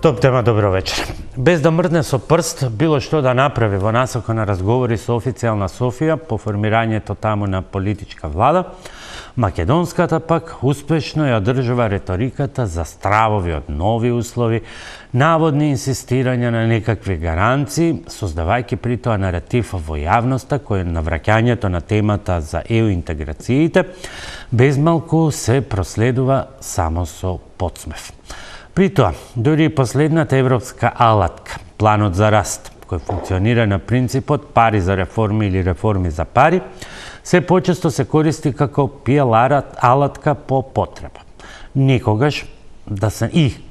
Топ тема, добро вечер. Без да мрдне со прст, било што да направи во насока на разговори со официјална Софија по формирањето таму на политичка влада, македонската пак успешно ја одржува реториката за стравови од нови услови, наводни инсистирања на некакви гаранции, создавајќи при тоа наратив во јавноста кој на враќањето на темата за ЕУ интеграциите безмалку се проследува само со подсмев. При тоа, дури и последната европска алатка, планот за раст, кој функционира на принципот пари за реформи или реформи за пари, се почесто се користи како PR алатка по потреба. Никогаш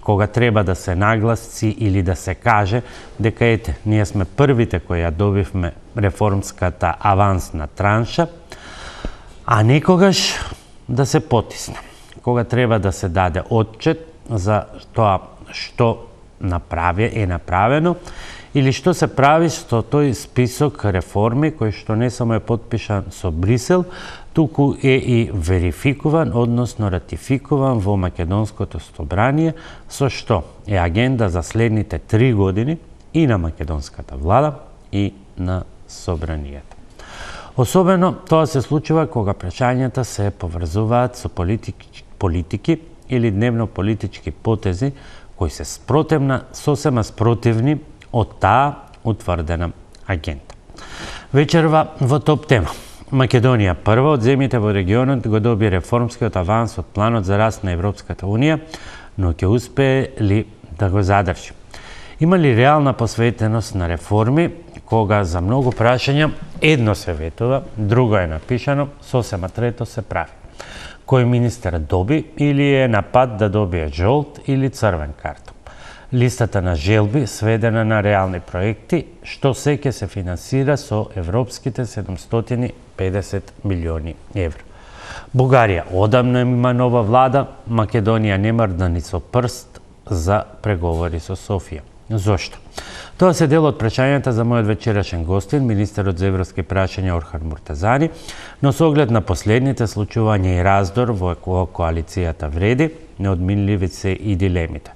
кога треба да се нагласи или да се каже дека ете, ние сме првите кои ја добивме реформската авансна транша, а никогаш да се потисне. Кога треба да се даде отчет за тоа што е направено или што се прави со тој список реформи кој што не само е потпишан со Брисел, туку е и верификуван, односно ратификуван во Македонското собрание, со што е агенда за следните 3 години и на македонската влада и на собранието. Особено тоа се случува кога прашањата се поврзуваат со политики или дневно политички потези кои се сосема спротивни од таа утврдена агенда. Вечерва во топ тема. Македонија, прва од земјите во регионот, го доби реформскиот аванс од планот за раст на Европската Унија, но ќе успее ли да го задржи? Има ли реална посветеност на реформи, кога за многу прашања едно се ветува, друго е напишано, сосема трето се прави? Кој министер доби или е на пат да добие жолт или црвен картон? Листата на желби сведена на реални проекти, што се ќе се финансира со европските 750 милиони евро. Бугарија одамна има нова влада, Македонија не мрда ни со прст за преговори со Софија. Зошто? Тоа се дел од прашањата за мојот вечерашен гостин, министерот за европски прашања Орхан Муртазани, но со оглед на последните случувања и раздор во коалицијата вреди, неодминливи се и дилемите.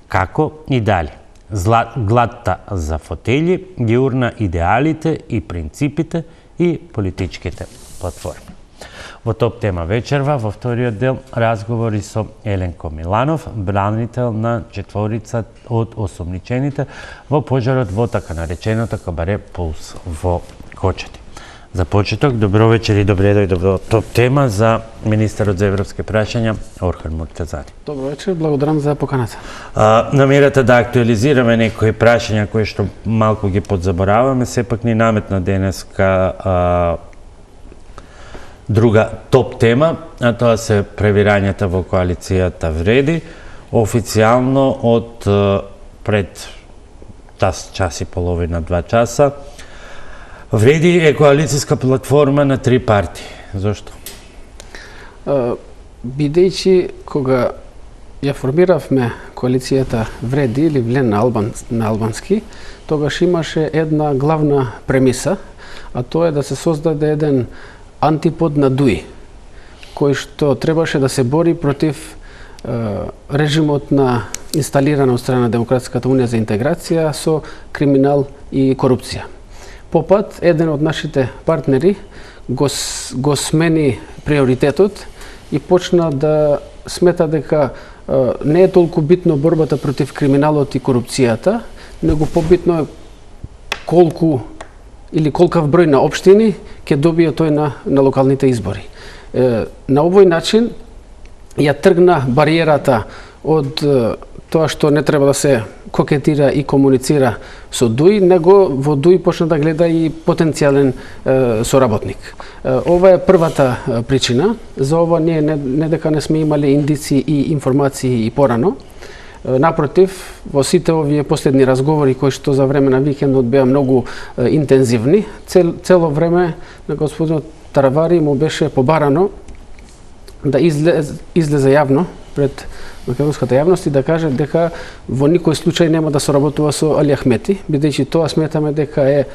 Како и дали? Гладта за фотели ги урна идеалите и принципите и политичките платформи. Во топ тема вечерва, во вториот дел, разговори со Еленко Миланов, бранител на четворица од осомничените во пожарот во така нареченото кабаре Пулс во Кочани. За почеток, добро вечер и добре дојде во топ тема за министерот за европски прашања Орхан Муртазани. Добро вечер, благодарам за поканата. Намерата да актуализираме некои прашања кои што малку ги подзабораваме, сепак ни наметна денеска друга топ тема, а тоа се превирањата во коалицијата вреди, официјално од пред час и половина, 2 часа. Вреди е коалицијска платформа на 3 партии. Зошто? Бидејќи кога ја формиравме коалицијата Вреди или Влен на албански, тогаш имаше една главна премиса, а тоа е да се создаде еден антипод на ДУИ, кој што требаше да се бори против режимот на инсталирана од страна на Демократската унија за интеграција со криминал и корупција. Попат, еден од нашите партнери го смени приоритетот и почна да смета дека не е толку битно борбата против криминалот и корупцијата, него побитно е колкав број на општини ќе добие тој на локалните избори. На овој начин ја тргна бариерата од тоа што не треба да се кокетира и комуницира со ДУИ, него во ДУИ почна да гледа и потенцијален соработник. Ова е првата причина. За ова ние не дека не сме имали индици и информации и порано. Напротив, во сите овие последни разговори кои што за време на викендот беа многу интензивни, цело време на господинот Таравари му беше побарано да излезе јавно пред македонската јавност и да каже дека во никој случај нема да соработува со Али Ахмети, бидејќи тоа сметаме дека е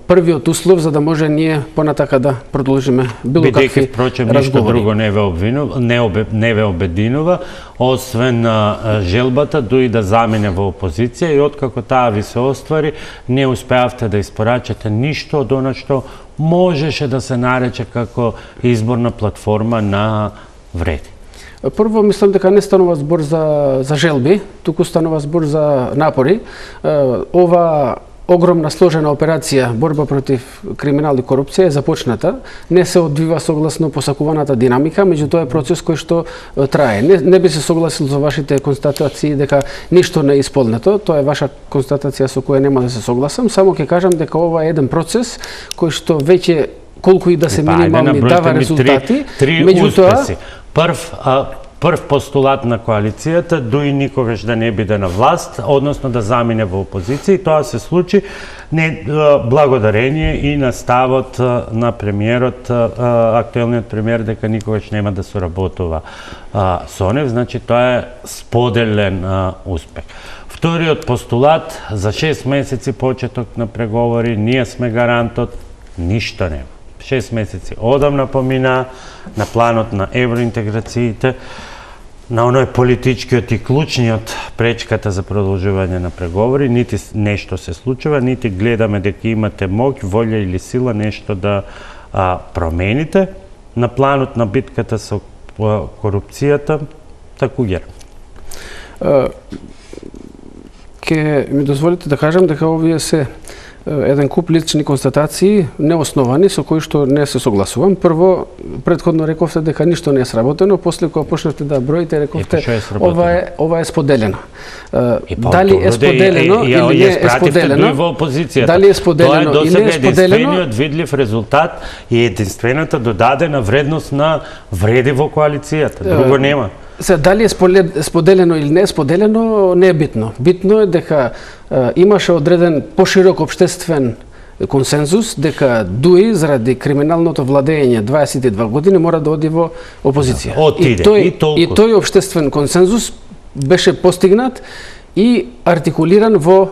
првиот услов за да може ние понатака да продолжиме било какви впрочем, разговори. Ништо друго не ве обединува, освен желбата дуи да замине во опозиција и откако таа ви се оствари, не успеавте да испорачате ништо од она што можеше да се нарече како изборна платформа на Вреди. Прво, мислам дека не станува збор за желби, туку станува збор за напори. Ова огромна сложена операција борба против криминал и корупција е започната, не се одвива согласно посакуваната динамика, меѓутоа е процес кој што трае. Не би се согласил за вашите констатации дека ништо не е исполнето, тоа е ваша констатација со која нема да се согласам, само ќе кажам дека ова е еден процес кој што веќе колку и да се минимални дава резултати, меѓутоа Прв постулат на коалицијата, дуи никогаш да не биде на власт, односно да замине во опозиција, и тоа се случи благодарение и на ставот на премиерот, актуелниот премиер, дека никогаш нема да соработува со нив, значи тоа е споделен успех. Вториот постулат, за 6 месеци почеток на преговори, ние сме гарантот, ништо нема. 6 месеци одамна помина на планот на евроинтеграциите, на оној политичкиот и клучниот пречката за продолжување на преговори, нити нешто се случува, нити гледаме дека имате моќ, волја или сила нешто да промените. На планот на битката со корупцијата, такуѓер. Ке ми дозволите да кажам дека овие се еден куп лични констатации, неосновани, со кои што не се согласувам. Прво, предходно рековте дека ништо не е сработено, после кога почнавте да броите, рековте ова е споделено. Дали е споделено или не е споделено? Дали е споделено или не е споделено? Единствениот видлив резултат и единствената додадена вредност на Вреди во коалицијата. Друго нема. Дали е споделено или не е споделено, не е битно. Битно е дека имаше одреден поширок општествен консензус дека ДУИ заради криминалното владење 22 години мора да оди во опозиција. И тој општествен консензус беше постигнат и артикулиран во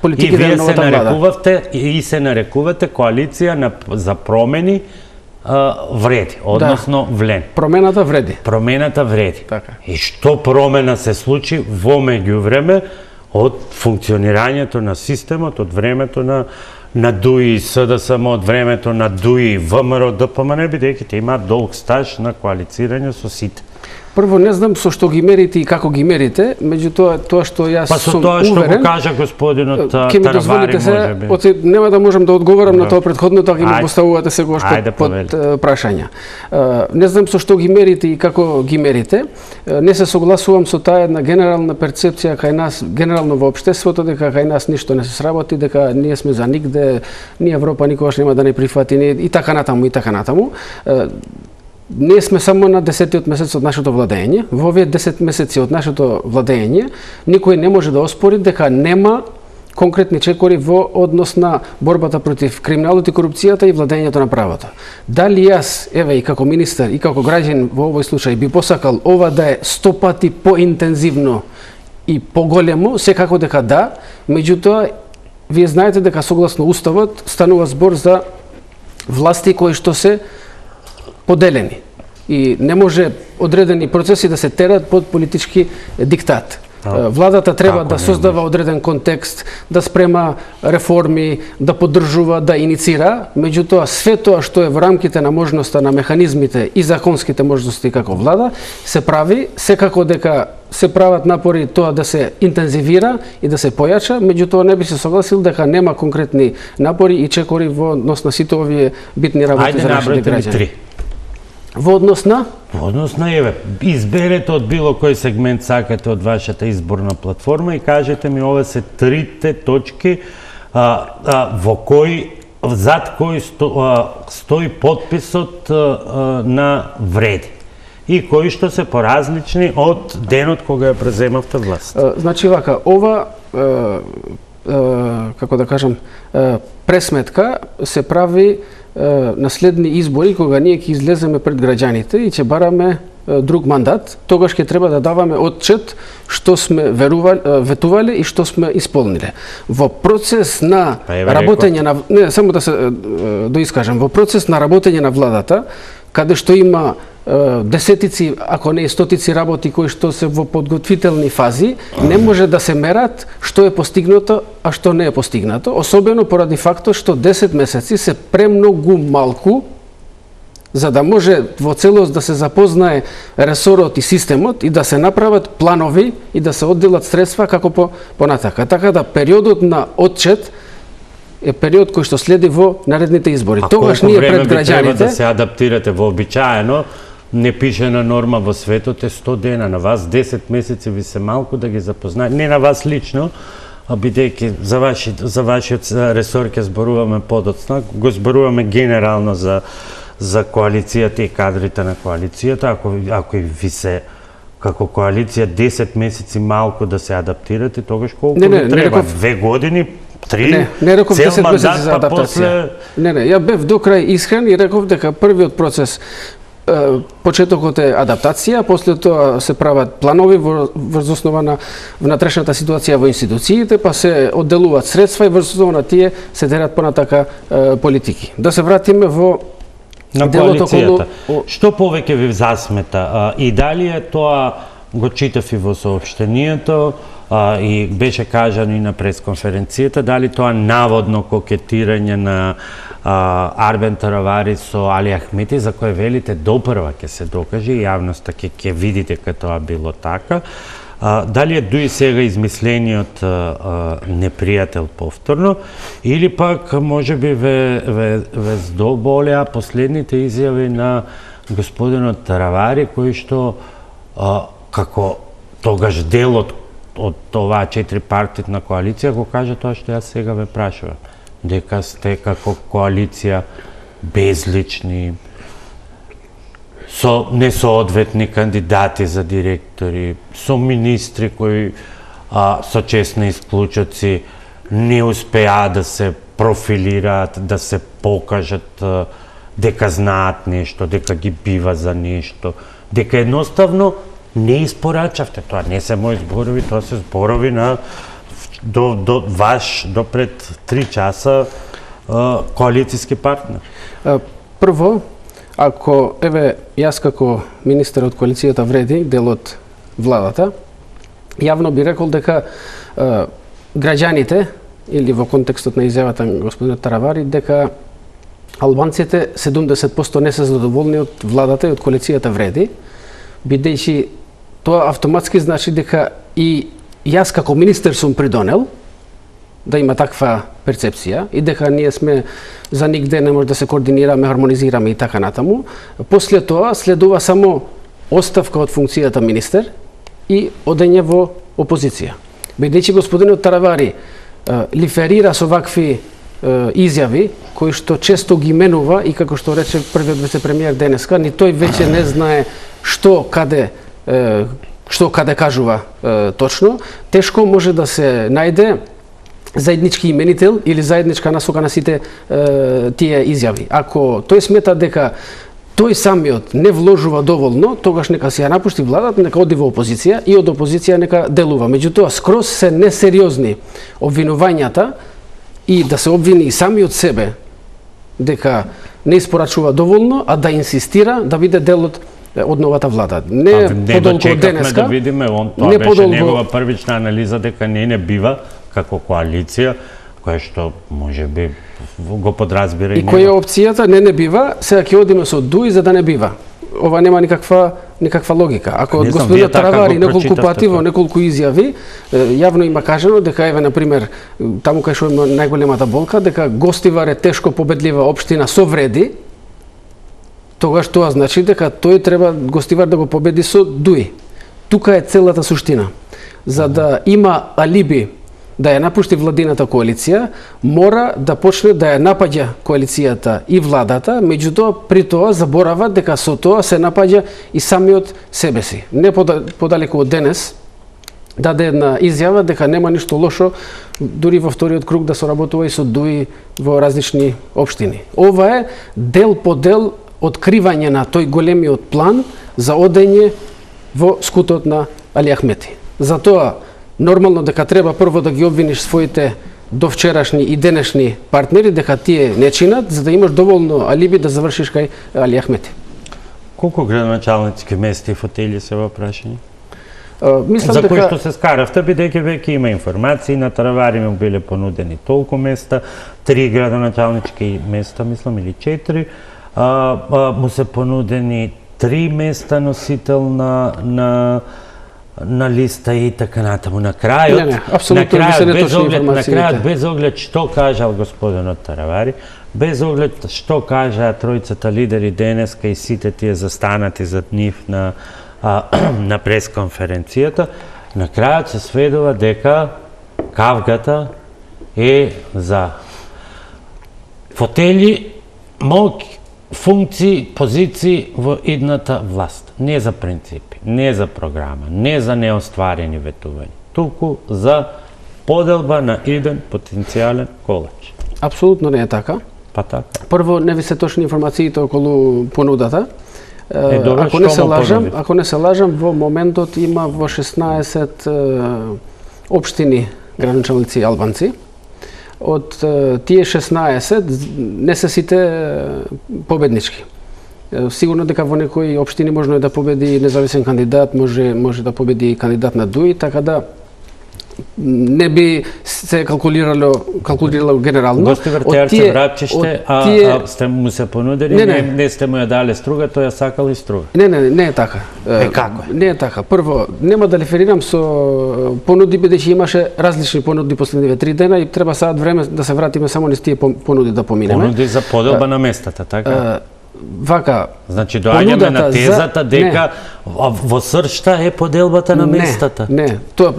политиките на новата влада. И се нарекувате коалиција за промени Вреди, односно Влен. Промената Вреди. Промената Вреди. Така. И што промена се случи во меѓувреме од функционирањето на системот, од времето на ДУИ и СДСМ, од времето на ДУИ и ВМРО, ДПМН, бидејќи те имаат долг стаж на коалицирање со сите. Прво, не знам со што ги мерите и како ги мерите, меѓутоа тоа што јас сум уверен... Па со тоа што го кажа господинот Таравари, можеби. Нема да можам да одговорам на тоа предходното, ако ми поставувате сегош под прашања. Не знам со што ги мерите и како ги мерите. Не се согласувам со таа една генерална перцепција кај нас, генерално во општеството, дека кај нас ништо не се сработи, дека ние сме за нигде, ние Европа никогаш нема да не прифати, и така натаму, и така натаму. Ние сме само на 10-тиот месец од нашето владење. Во овие 10 месеци од нашето владење, никој не може да оспори дека нема конкретни чекори во однос на борбата против криминалот и корупцијата и владењето на правото. Дали јас, еве и како министер и како граѓанин во овој случај би посакал ова да е 100 пати поинтензивно и поголемо, секако дека да, меѓутоа вие знаете дека согласно уставот станува збор за власти кои што се поделени и не може одредени процеси да се терат под политички диктат. Владата треба да создава одреден контекст, да спрема реформи, да поддржува, да иницира, меѓутоа све тоа што е во рамките на можноста на механизмите и законските можности како влада се прави, секако дека се прават напори тоа да се интензивира и да се појача, меѓутоа не би се согласил дека нема конкретни напори и чекори во однос на сите овие битни работи за нашите граѓани. Во однос на? Во однос на, еве, изберете од било кој сегмент сакате од вашата изборна платформа и кажете ми ова се трите точки во кои, зад кои стои подписот на Вреди и кои што се поразлични од денот кога ја преземавте власт. Значи вака, ова како да кажам, пресметка се прави на следни избори, кога ние ќе излеземе пред граѓаните и ќе бараме друг мандат, тогаш ќе треба да даваме отчет што сме ветувале и што сме исполниле. Во процес на работење на не само да се доискажам, во процес на работење на владата, каде што има десетици, ако не и стотици работи кои што се во подготвителни фази, не може да се мерат што е постигнато, а што не е постигнато, особено поради фактот што 10 месеци се премногу малку за да може во целост да се запознае ресорот и системот и да се направат планови и да се одделат средства како понатака. Така да периодот на отчет е период кој што следи во наредните избори. Тогаш ние пред граѓаните треба да се адаптирате вообичаено. Не пишена норма во светот е 100 дена, на вас 10 месеци ви се малку да ги запознаете, не на вас лично, а бидејќи за вашиот ресор ќе зборуваме подоцна, го зборуваме генерално за коалицијата и кадрите на коалицијата, ако ви се како коалиција 10 месеци малку да се адаптирате, тогаш колку треба? 2 години? 3? Не реков цел 10 мандат, месеци за адаптација. Не, ја бев до крај искрен и реков дека првиот процес почетокот е адаптација, после тоа се прават планови врз основа на внатрешната ситуација во институциите, па се одделуваат средства и врз основа на тие се дерат понатака политики. Да се вратиме во на коалицијата. Што повеќе ви засмета? И дали е тоа, го читав и во соопштението, и беше кажано и на пресконференцијата, дали тоа наводно кокетирање на Арбен Таравари со Али Ахмети, за кое велите допрва ќе се докаже и јавноста ќе види дека тоа било така. Дали е дуи сега измислениот непријател повторно, или пак може би ве здоболеа последните изјави на господинот Таравари, кој што како тогаш дел од оваа 4-партитна коалиција го кажа тоа што јас сега ве прашувам, дека сте како коалиција безлични, со несоодветни кандидати за директори, со министри кои со честни исклучоци не успеа да се профилираат, да се покажат дека знаат нешто, дека ги бива за нешто, дека едноставно не испорачавте. Тоа не се мои зборови, тоа се зборови на до пред 3 часа коалицијски партнер. Прво, ако јас како министер од коалицијата Вреди, дел од владата, јавно би рекол дека граѓаните, или во контекстот на изјавата на господинот Таравари, дека албанците 70% не се задоволни од владата и од коалицијата Вреди, бидејќи тоа автоматски значи дека и јас како министер сум придонел да има таква перцепција и дека ние сме за нигде не може да се координираме, хармонизираме и така натаму. После тоа следува само оставка од функцијата министер и одење во опозиција. Бидејќи господинот Таравари лиферира со вакви изјави кои што често ги менува и како што рече првиот вице-премиер денеска, ни тој веќе не знае што каде кажува точно, тешко може да се најде заеднички именител или заедничка насока на сите тие изјави. Ако тој смета дека тој самиот не вложува доволно, тогаш нека си ја напушти владата, нека оди во опозиција и од опозиција нека делува. Меѓутоа, скроз се несериозни обвинувањата и да се обвини и самиот себе дека не испорачува доволно, а да инсистира да биде дел од новата влада. Не подолго од денеска. Да видиме, тоа беше негова првична анализа дека не бива како коалиција, која што може би го подразбира и која опцијата не бива, сега ќе одиме со дуи за да не бива. Ова нема никаква логика. Ако од господинот Таравари неколку пати во неколку изјави јавно има кажано дека на пример таму кај што има најголемата болка, дека Гостивар е тешко победлива општина со Вреди, тогаш тоа значи дека тој треба Гостивар да го победи со дуи. Тука е целата суштина. За да има алиби да ја напушти владината коалиција, мора да почне да ја напаѓа коалицијата и владата, меѓутоа при тоа заборава дека со тоа се напаѓа и самиот себе си. Не подалеку од денес даде една изјава дека нема ништо лошо дури во вториот круг да соработува и со дуи во различни општини. Ова е дел по дел откривање на тој големиот план за одење во скутот на Али Ахмети. Затоа нормално дека треба прво да ги обвиниш своите довчерашни и денешни партнери дека тие не чинат, за да имаш доволно алиби да завршиш кај Али Ахмети. Колку градоначалнички места и фотели се во прашање? Мислам за дека кои што се скаравте, бидејќи веќе има информации, на Таравари му биле понудени толку места, 3 градоначалнички места, мислам, или 4, му се понудени 3 места носител на листа и така натаму. На крајот, без оглед што кажал господинот Таравари, без оглед што кажаа тројцата лидери денеска и сите тие застанати зад нив на пресконференцијата, на крајот се сведува дека кавгата е за фотели, моќ, функции, позиции во идната власт. Не за принципи, не за програма, не за неостварени ветувања, туку за поделба на иден потенцијален колач. Апсолутно не е така. Па така. Прво, не ви се точни информациите околу понудата. Добре, ако не се лажам, во моментот има во 16 општини градоначалници албанци. Од тие 16 не се сите победнички. Сигурно дека во некои општини можно да победи независен кандидат, може да победи кандидат на ДУИ, така да не би се калкулирало генерално. Гости Вртеар се вратчиште, сте му се понудени, не сте му ја дале струга, тој ја сакал и струга. Не е така. Како е? Не е така. Прво, нема да реферирам со понуди, бидејќи имаше различни понуди последниве 3 дена и треба саат време да се вратиме само низ тие понуди да поминеме. Понуди за поделба на местата, така? Вака, значи доаѓаме на тезата дека во сршта е поделбата на местата. Не,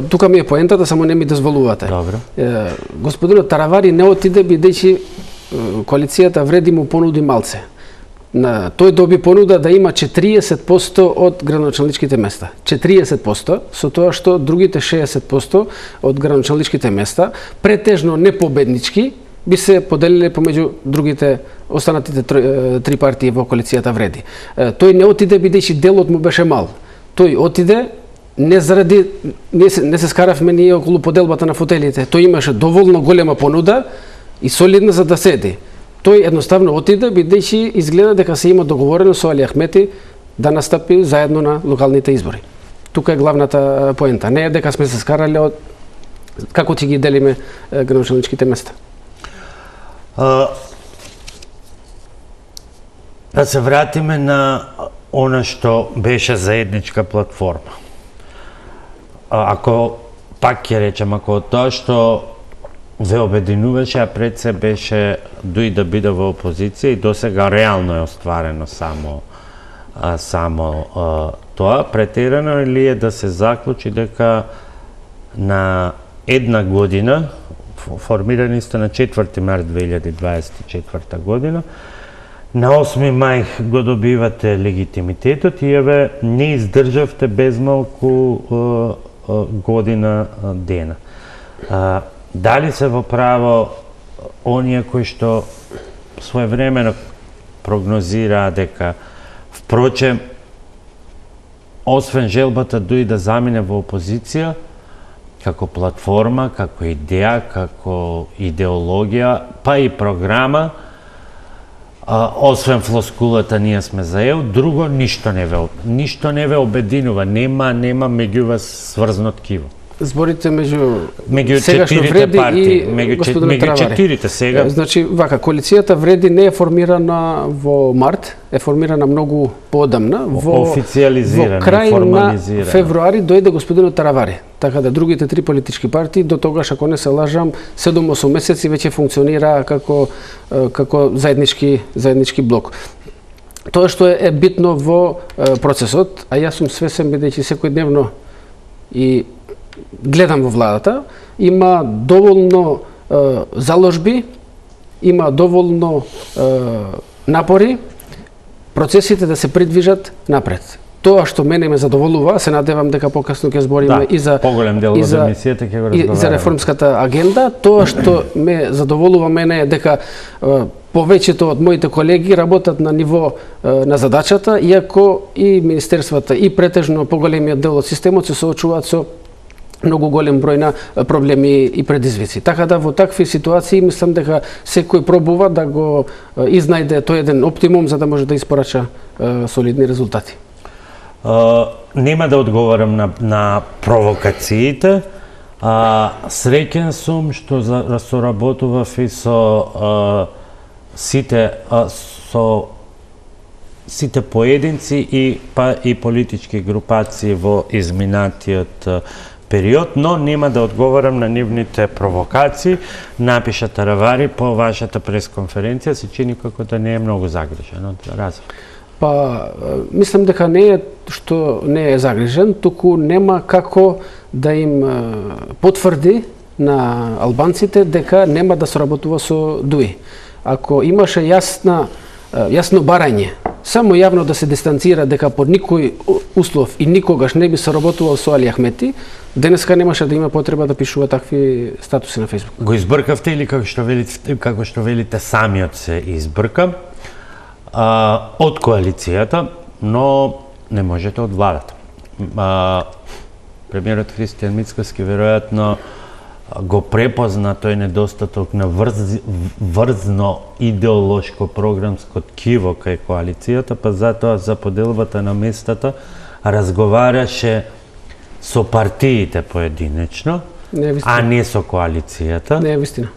тука ми е поентата, само не ми дозволувате. Добро. Господинот Таравари не отиде бидејќи коалицијата Вреди му понуди малце. Тој доби понуда да има 40% од градоначалничките места. 40%, со тоа што другите 60% од градоначалничките места, претежно непобеднички, би се поделиле помеѓу другите останатите 3 партии во коалицијата Вреди. Тој не отиде бидејќи делот му беше мал. Тој отиде не заради не се скаравме ние околу поделбата на фотелите. Тој имаше доволно голема понуда и солидна за да седи. Тој едноставно отиде бидејќи изгледа дека се има договорено со Али Ахмети да настапи заедно на локалните избори. Тука е главната поента. Не е дека сме се скарале од како ќе ги делиме градоначалничките места. Да се вратиме на она што беше заедничка платформа. Ако, пак ќе речем, ако тоа што ве обединуваше, а пред се беше дуи да биде во опозиција и досега реално е остварено само тоа, претерано или е да се заклучи дека на една година, формирани сте на 4 март 2024 година, на 8 мај го добивате легитимитетот и еве не издржавте безмалку година дена. Дали се во право оние кои што своевремено прогнозираа дека впрочем освен желбата дуи да замине во опозиција, како платформа, како идеја, како идеологија, па и програма, освен флоскулата ние сме за ЕУ, друго ништо не ве обединува, нема меѓу вас сврзно ткиво. Зборите меѓу сегашно четирите партии, и господинот Таравари. Меѓу четирите сега. Значи, вака, коалицијата Вреди не е формирана во март, е формирана многу поодамна, во крај на февруари дојде господинот Таравари. Така да другите 3 политички партии до тогаш, ако не се лажам, 7-8 месеци веќе функционира како заеднички блок. Тоа што е битно во процесот, а јас сум свесен бидејќи секојдневно и гледам во владата, има доволно заложби, има доволно напори процесите да се придвижат напред. тоа што мене ме задоволува, се надевам дека покасно ќе збориме и за поголем дел од емисијата ќе го разговараме. И за реформската агенда, тоа што ме задоволува мене е дека повеќето од моите колеги работат на ниво на задачата, иако и министерствата и претежно поголемиот дел од системот се соочуваат со многу голем број на проблеми и предизвици. Така да во такви ситуации мислам дека секој пробува да го изнајде тој еден оптимум за да може да испорача солидни резултати. Нема да одговорам на провокациите. Среќен сум што соработував и со сите поединци и политички групации во изминатиот период, но нема да одговорам на нивните провокации. Напиша Таравари по вашата пресконференција, се чини како да не е многу загрижен. Мислам дека не е што не е загрижен, туку нема како да им потврди на албанците дека нема да соработува со ДУИ. Ако имаше јасно барање, само јавно да се дистанцира дека под никој услов и никогаш не би соработувал со Али Ахмети, денеска немаше да има потреба да пишува такви статуси на Фејсбук. Го избркавте или како што велите самиот се избрка од коалицијата, но не можете од владата. Премиерот Христијан Мицкоски веројатно го препозна тој недостаток на врзно идеолошко програмско ткиво кај коалицијата, па затоа за поделбата на местата разговараше со партиите поединечно, а не со коалицијата. Не е вистина.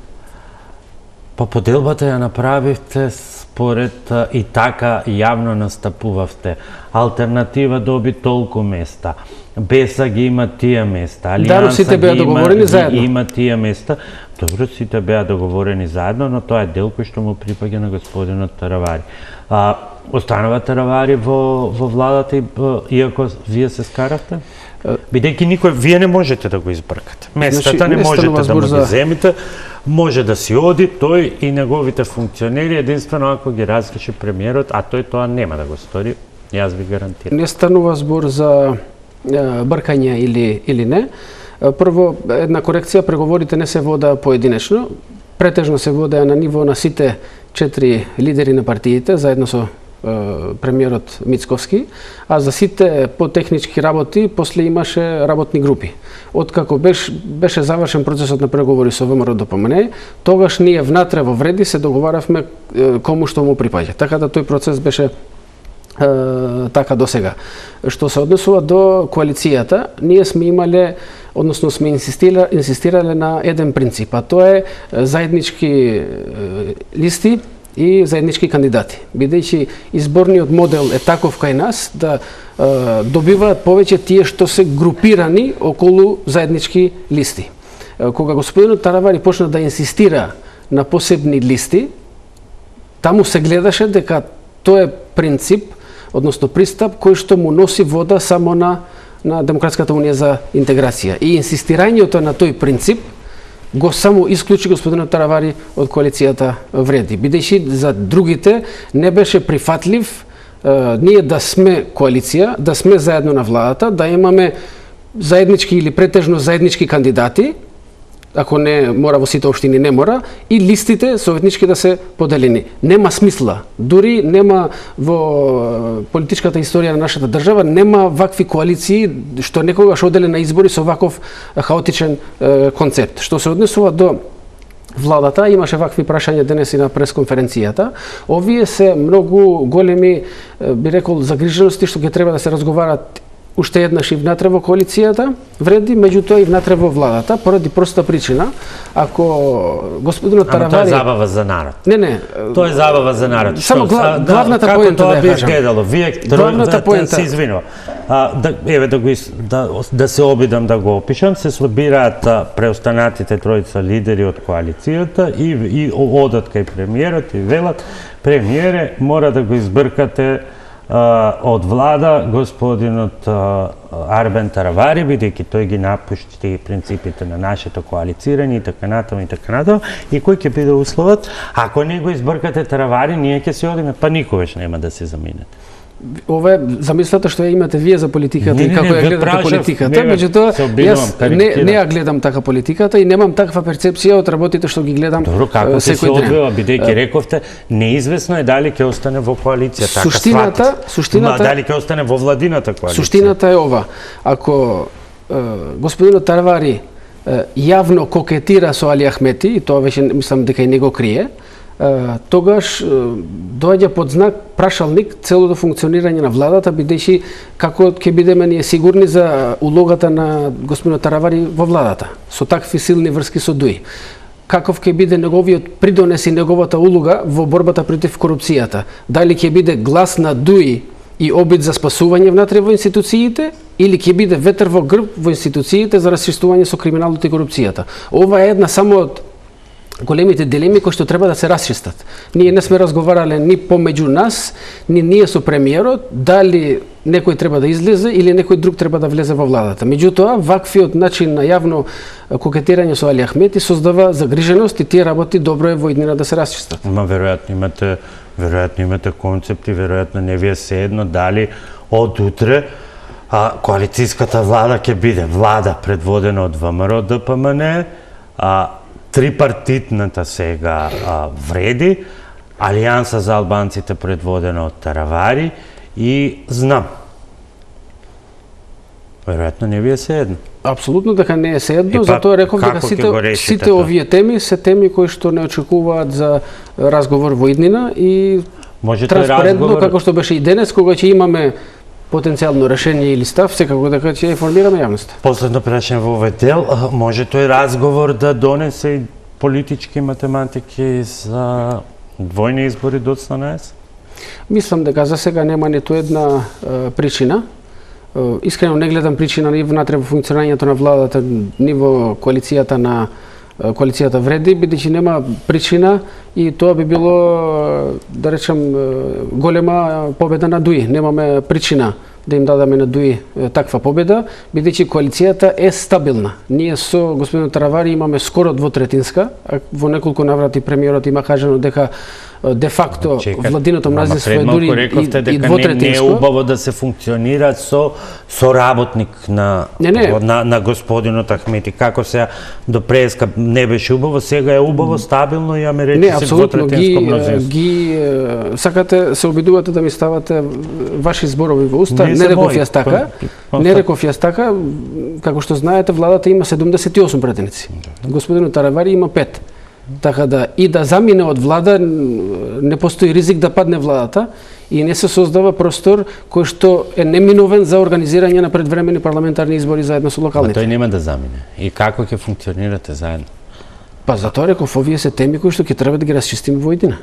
Па поделбата ја направивте според и така јавно настапувавте. Алтернатива доби толку места. Беса ги има тие места. Алијанса ги има тие места. Добро, сите беа договорени заедно, но тоа е дел кој што му припаѓа на господинот Таравари. Останува Таравари во владата, иако вие се скаравте? Бидејќи вие не можете да го избркате. Местата не можете да му ги земите, може да си оди тој и неговите функционери единствено ако ги разреши премиерот, а тој тоа нема да го стори, јас ви гарантирам. Не станува збор за бркање или не. Прво, една корекција, преговорите не се вода поединечно, претежно се водеа на ниво на сите 4 лидери на партиите, заедно со премиерот Мицковски, а за сите потехнички работи после имаше работни групи. Откако беше завршен процесот на преговори со ВМРО-ДПМНЕ, тогаш ние внатре во Вреди се договаравме кому што му припаѓа. Така да тој процес беше така до сега. Што се однесува до коалицијата, ние сме имале, односно сме инсистирале на еден принцип, а тоа е заеднички листи и заеднички кандидати. Бидејќи изборниот модел е таков кај нас да добиваат повеќе тие што се групирани околу заеднички листи. Кога господинот Таравари почна да инсистира на посебни листи, таму се гледаше дека тоа е принцип, односно пристап кој што му носи вода само на Демократската унија за интеграција. И инсистирањето на тој принцип го само исклучи господинот Таравари од коалицијата Вреди, бидејќи за другите не беше прифатлив ние да сме коалиција, да сме заедно на владата, да имаме заеднички или претежно заеднички кандидати, ако не мора во сите општини не мора, и листите советнички да се поделени. Нема смисла. Дури нема во политичката историја на нашата држава, нема вакви коалиции што некогаш оделе на избори со ваков хаотичен концепт. Што се однесува до владата, имаше вакви прашања денес и на пресконференцијата. Овие се многу големи, би рекол, загрижености што ќе треба да се разговарат уште еднаш и внатре во коалицијата Вреди, меѓутоа и внатре во владата, поради проста причина, ако господинот Таравари... Ама тоа е забава за народ. Не. Тоа е забава за народ. Само главната поента да ја кажам. Како тоа би изгледало? Вие се извинува. Да се обидам да го опишам, се слабираат преостанатите тројца лидери од коалицијата и одат кај премиерот и велат, премиере, мора да го избркате од влада господинот Арбен Таравари, бидејќи тој ги напушти принципите на нашето коалицирање и така натаму, и кој ќе биде условот? Ако не го избркате Таравари, ние ќе се одиме, па никогаш нема да се заминете. ова е замислата што ја имате вие за политиката и како ја гледате политиката, меѓутоа јас не ја гледам така политиката и немам таква перцепција од работите што ги гледам секој ден. Добро, како се одвива, бидејќи рековте, неизвестно е дали ќе остане во коалиција, така суштината дали ќе остане во владината коалиција. Суштината е ова. Ако господинот Таравари јавно кокетира со Али Ахмети, и тоа веќе мислам дека и не го крие, тогаш доаѓа под знак прашалник целото функционирање на владата, бидејќи како ќе бидеме ние сигурни за улогата на господинот Таравари во владата, со такви силни врски со ДУИ. Каков ќе биде неговиот придонес и неговата улога во борбата против корупцијата? Дали ќе биде глас на ДУИ и обид за спасување внатре во институциите, или ќе биде ветер во грб во институциите за расчистување со криминалот и корупцијата? Ова е една само од големите дилеми кои што треба да се расчистат. Ние не сме разговарале ни помеѓу нас, ни ние со премиерот, дали некој треба да излезе или некој друг треба да влезе во владата. Меѓутоа, ваквиот начин на јавно кокетирање со Али Ахмети создава загриженост и тие работи добро е во иднина да се расчистат. Веројатно имате концепти, веројатно не ви е sejedno дали од утре коалицијската влада ќе биде влада предводена од ВМРО ДПМН, трипартитната сега вреди, Алијанса за албанците предводена од Таравари и знам. Веројатно не ви е sejedno. Апсолутно дека не е sejedno, затоа реков дека сите овие теми се теми кои што не очекуваат за разговор во иднина и транспарентно, како што беше и денес, кога ќе имаме потенцијално решение или став, секако дека ќе информираме јавноста. Последно прашање во овој дел, може тој разговор да донесе и политички математики за двојни избори до 18? Мислам дека за сега нема ниту една причина. Искрено не гледам причина ни внатре во функционирањето на владата, ни во коалицијата вреди, бидејќи нема причина и тоа би било, да речем, голема победа на ДУИ. Немаме причина да им дадаме на ДУИ таква победа, бидејќи коалицијата е стабилна. Ние со господин Таравари имаме скоро двотретинска, а во неколку наврати премиерот има кажано дека де факто владиното мнозинство е дури и двотретинско. Не е убаво да се функционира со работник на господинот Ахмети. Како сега до преска не беше убаво, сега е убаво, стабилно и аме речи се двотретинско мнозинство. Сакате, се обидувате да ми ставате ваши зборови во уста. Не реков јас така. Како што знаете, владата има 78 пратеници. Господинот Таравари има 5. Така да и да замине од влада, не постои ризик да падне владата и не се создава простор кој што е неминовен за организирање на предвремени парламентарни избори заедно со локалните. Тој нема да замине. И како ќе функционирате заедно? Па затоа реков, овие се теми кои што ќе треба да ги расчистиме во иднина.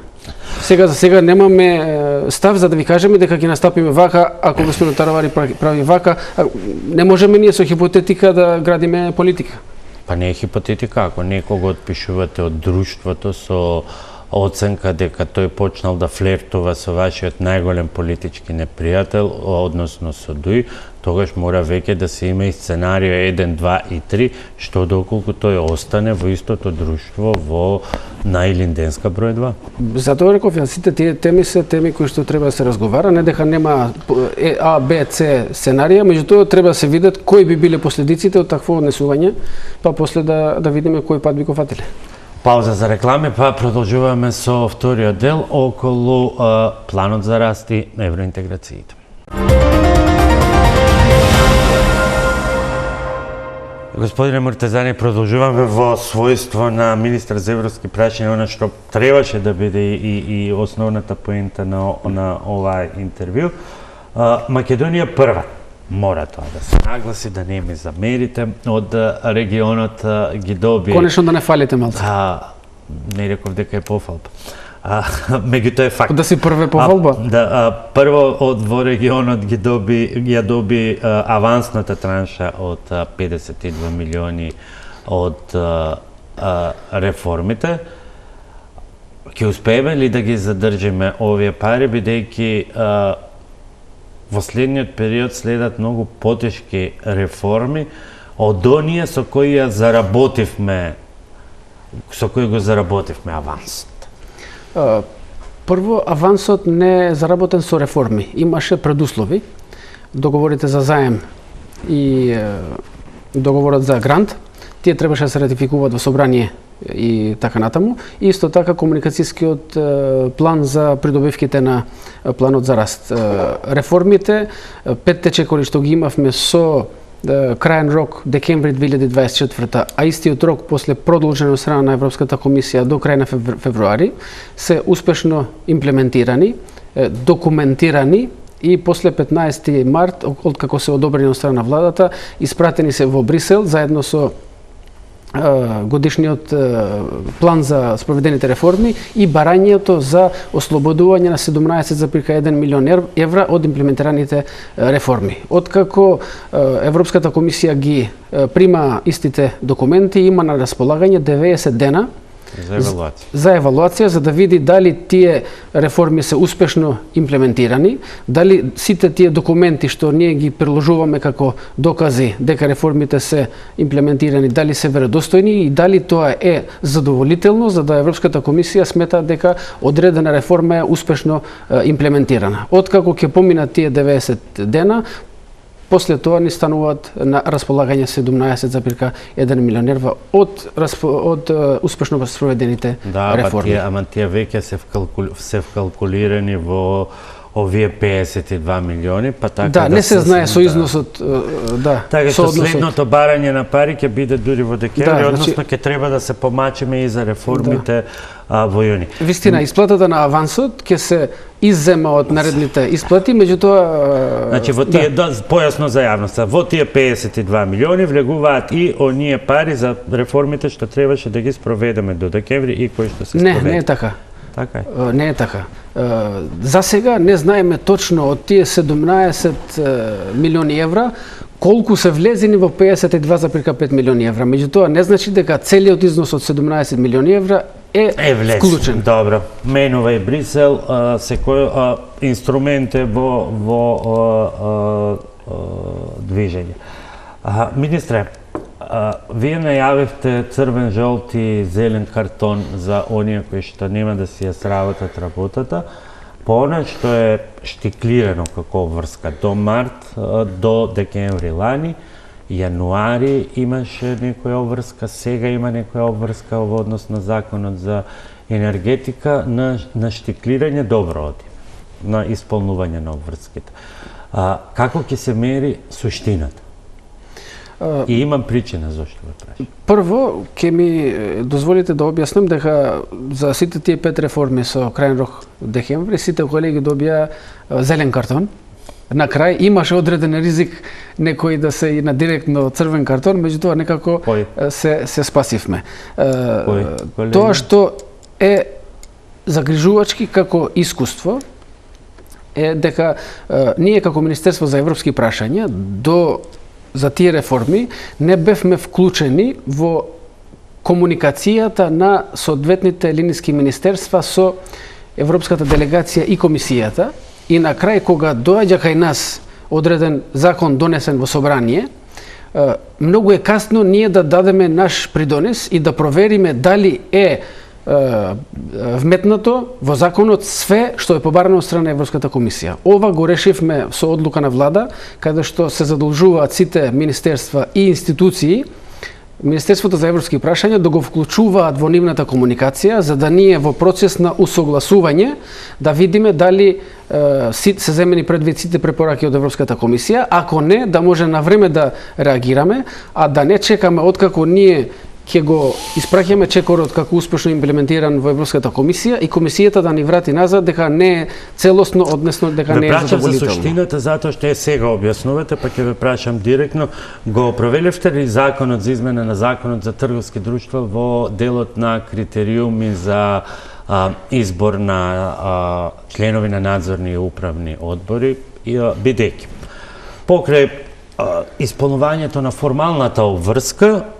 Сега за сега немаме став за да ви кажеме дека ќе настапиме вака, ако господин Таравари прави вака, не можеме ние со хипотетика да градиме политика. Па не е хипотетика, ако некого отпишувате од друштвото со оценка дека тој почнал да флертува со вашиот најголем политички непријател, односно со ДУИ, тогаш мора веќе да се има и сценарио 1, 2 и 3, што доколку тој остане во истото друштво во на Илинденска број 2. Затоа реков, сите тие теми се теми кои што треба да се разговара, не дека нема А, Б, С сценарија, меѓутоа треба да се видат кои би биле последиците од такво однесување, па после да видиме кој пат би го фатиле. Пауза за реклами, па продолжуваме со вториот дел околу планот за раст и евроинтеграциите. Господине Муртезани, продолжуваме во својство на министар за европски прашања, она што требаше да биде и основната поента на оваа интервју. Македонија прва. Мора тоа да се нагласи, да не ми замерите, од регионот ги доби... Конечно да не фалите малце. Не реков дека е пофалба. Меѓутоа е факт. Да си прве пофалба? Прво во регионот ја доби авансната транша од 52 милиони од реформите. Ќе успееме ли да ги задржиме овие пари, бидејќи во следниот период следат многу потешки реформи од оние со кои го заработивме авансот? Прво, авансот не е заработен со реформи. Имаше предуслови. Договорите за заем и договорот за грант, тие требаше да се ратификуваат во собрание и така натаму. И исто така комуникацијскиот план за придобивките на планот за раст. Реформите, 5 чекори што ги имавме со крајен рок декември 2024, а истиот рок после продолжено од страна на Европската комисија до крај на февруари, се успешно имплементирани, документирани и после 15 март, откако се одобрени од страна на владата, испратени се во Брисел заедно со годишниот план за спроведените реформи и барањето за ослободување на 17,1 милион евра од имплементираните реформи. Откако Европската комисија ги прима истите документи, има на располагање 90 дена за евалуација, за да види дали тие реформи се успешно имплементирани, дали сите тие документи што ние ги приложуваме како докази дека реформите се имплементирани, дали се веродостојни и дали тоа е задоволително, за да Европската комисија смета дека одредена реформа е успешно имплементирана. Откако ќе поминат тие 90 дена, после тоа ни стануваат на располагање 17,1 милион евра од успешно спроведените реформи. Ама тие веќе се вкалкулирани во овие 52 милиони, па така да не се знае со износот, да. Така што следното барање на пари ќе биде дури во декември, односно ќе треба да се помачиме и за реформите во јуни. Вистина, исплатата на авансот ќе се иззема од наредните исплати, меѓутоа значи во тие појасно за јавноста, во тие 52 милиони влегуваат и оние пари за реформите што требаше да ги спроведеме до декември и кои што се спроведат. Не е така. Така е. Не е така. За сега не знаеме точно од тие 17 милиони евра колку се влезени во 52,5 милиони евра. Меѓутоа не значи дека целиот износ од 17 милиони евра е вклучен. Добро. Менува и Брисел, секој инструмент е во движење. Министре, вие најавивте црвен, жолт и зелен картон за оние кои што нема да си ја сработат работата, по она што е штиклирано како обврска до март, до декември лани, јануари имаше некоја обврска, сега има некоја обврска во однос на законот за енергетика, на штиклирање добро оди, на исполнување на обврските. Како ќе се мери суштината? И имам причина зашто ве прашам. Прво, ќе ми дозволите да објаснам дека за сите тие 5 реформи со крајен рок декември, сите колеги добија зелен картон. На крај имаше одреден ризик некои да се и на директно црвен картон, меѓутоа некако се спасивме. Тоа што е загрижувачки како искуство е дека ние како Министерство за европски прашања за тие реформи не бевме вклучени во комуникацијата на соодветните линиски министерства со Европската делегација и комисијата, и на крај кога доаѓа кај нас одреден закон донесен во собрание, многу е касно ние да дадеме наш придонес и да провериме дали е вметнато во законот све што е побарано од страна на Европската комисија. Ова го решивме со одлука на влада, каде што се задолжуваат сите министерства и институции, Министерството за европски прашања да го вклучуваат во нивната комуникација, за да ние во процес на усогласување да видиме дали се земени предвид сите препораки од Европската комисија, ако не, да може на време да реагираме, а да не чекаме откако ние ќе го испраќаме чекорот како успешно имплементиран во Европската комисија и комисијата да ни врати назад дека не е целосно, односно дека не е задоволително. Ве прашам за суштината затоа што е сега објаснувате, па ќе ве прашам директно. Го провелевте ли законот за измена на законот за трговски друштва во делот на критериуми за избор на членови на надзорни и управни одбори, бидејќи покрај исполнувањето на формалната обврска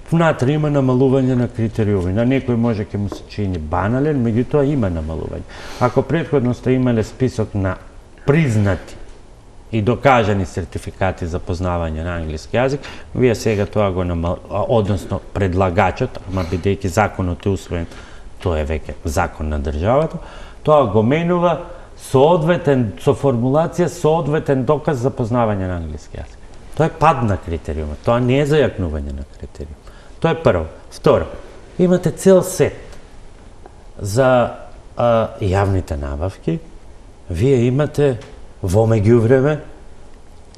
внатре има намалување на критериуми. На некој може ќе му се чини банален, меѓутоа има намалување. Ако претходно сте имале список на признати и докажани сертификати за познавање на англиски јазик, вие сега тоа го односно предлагачот, ама бидејќи законот е усвоен тоа е веќе закон на државата, тоа го менува со формулација соодветен доказ за познавање на англиски јазик. Тоа е пад на критериумот, тоа не е зајакнување на критериум. Тоа е прво. Второ, имате цел сет за јавните набавки, вие имате во меѓувреме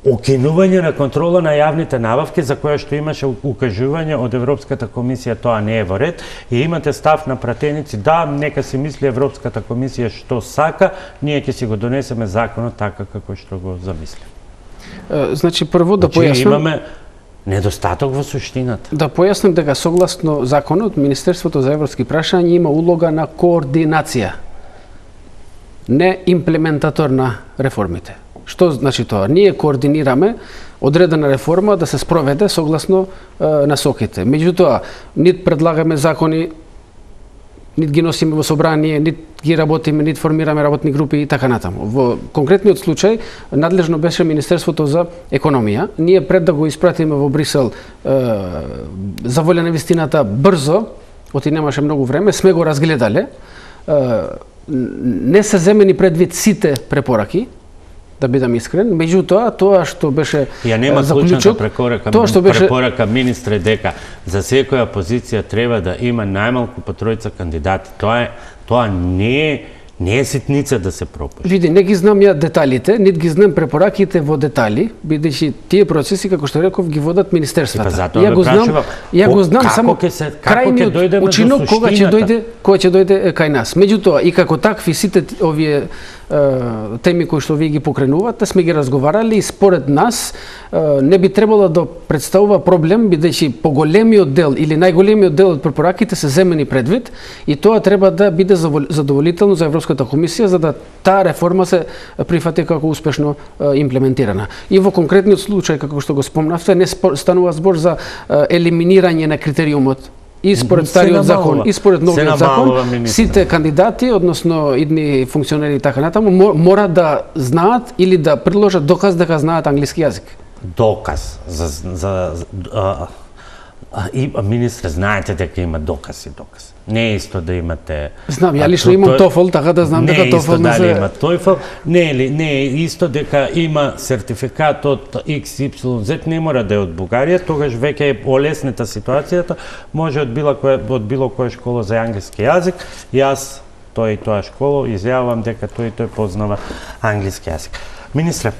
укинување на контрола на јавните набавки за која што имаше укажување од Европската комисија, тоа не е во ред, и имате став на пратеници, да, нека си мисли Европската комисија што сака, ние ќе си го донесеме законот така како што го замисли. Значи, прво да појаснам... имаме недостаток во суштината. Да појаснам дека согласно законот, Министерството за европски прашања има улога на координација, не имплементатор на реформите. Што значи тоа? Ние координираме одредена реформа да се спроведе согласно насоките. Меѓутоа, нит предлагаме закони, нит ги носиме во собрание, нит ги работиме, нит формираме работни групи и така натаму. Во конкретниот случај, надлежно беше Министерството за економија. Ние пред да го испратиме во Брисел за волја на вистината брзо, оти немаше многу време, сме го разгледале. Не се земени предвид сите препораки, да бидам искрен, меѓутоа тоа што беше заклучок, препорака министре дека за секоја позиција треба да има најмалку по тројца кандидати. Тоа не е ситница да се пропушти. Види, не ги знам ја деталите, нит ги знам препораките во детали, бидејќи тие процеси, како што реков, ги водат министерствата. Ја го знам само крајниот учинок кога ќе дојде кај нас. Меѓутоа, и како такви сите овие теми кои што вие ги покренувате, сме ги разговарали и според нас не би требало да представува проблем, бидејќи поголемиот дел или најголемиот дел од препораките се земени предвид и тоа треба да биде задоволително за Европската комисија за да таа реформа се прифати како успешно имплементирана. И во конкретниот случај, како што го спомнавте, не станува збор за елиминирање на критериумот и според стариот закон, и според новиот закон, сите кандидати, односно идни функционери и така натаму, мора да знаат или да приложат доказ дека знаат англиски јазик. Доказ министре, знаете дека има доказ и доказ. Не е исто да имате... Знам, ја лично имам TOEFL, така да знам дека TOEFL не се... Не е исто дали има TOEFL, не е исто дека има сертификат од XYZ, не мора да е од Бугарија, тогаш веќе е олеснета ситуацијата, може од било која школа за англиски јазик, јас, тој и тоа школа, изјавам дека тој и тој познава англиски јазик. Министре,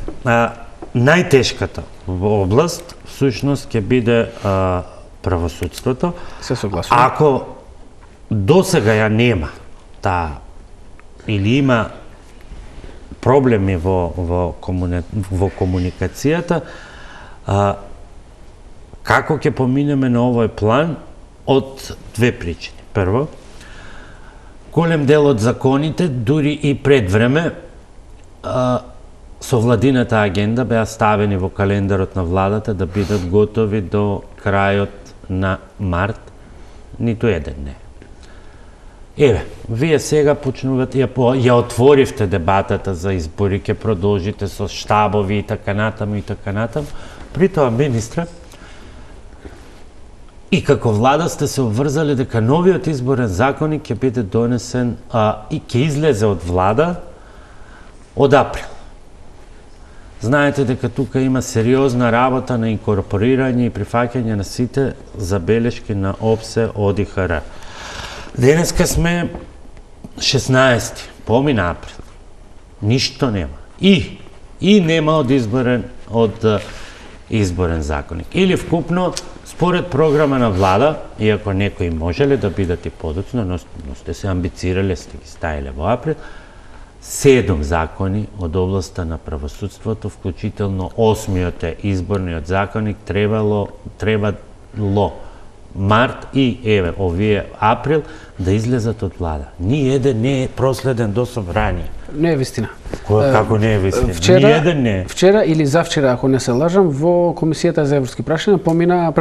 најтешката област, всушност, ќе биде правосудството. Се согласувам. Ако досега ја нема таа или има проблеми во комуникацијата, како ќе поминеме на овој план од две причини. Прво, голем дел од законите, дури и пред време, со владината агенда беа ставени во календарот на владата да бидат готови до крајот на март, ниту еден не. Еве, вие сега почнувате, ја отворивте дебатата за избори, ќе продолжите со штабови и така натаму и така натаму. При тоа, министре, и како влада сте се обврзали дека новиот изборен законник ќе биде донесен и ќе излезе од влада од април. Знаете дека тука има сериозна работа на инкорпорирање и прифаќање на сите забелешки на ОПСЕ ОДИХР. Денеска сме 16, помина април. Ништо нема. И нема од изборен законник. Или вкупно, според програма на влада, иако некои можеле да бидат и подоцно, но сте се амбицирале, сте ги ставиле во април, 7 закони од областа на правосудството, вклучително 8-миот е изборниот законник, требало март и овие април да излезат од влада. Ни еден не е проследен до собрание. Не е вистина. Како не е вистина? Ни еден не е. Вчера или завчера, ако не се лажам, во Комисијата за европски прашања помина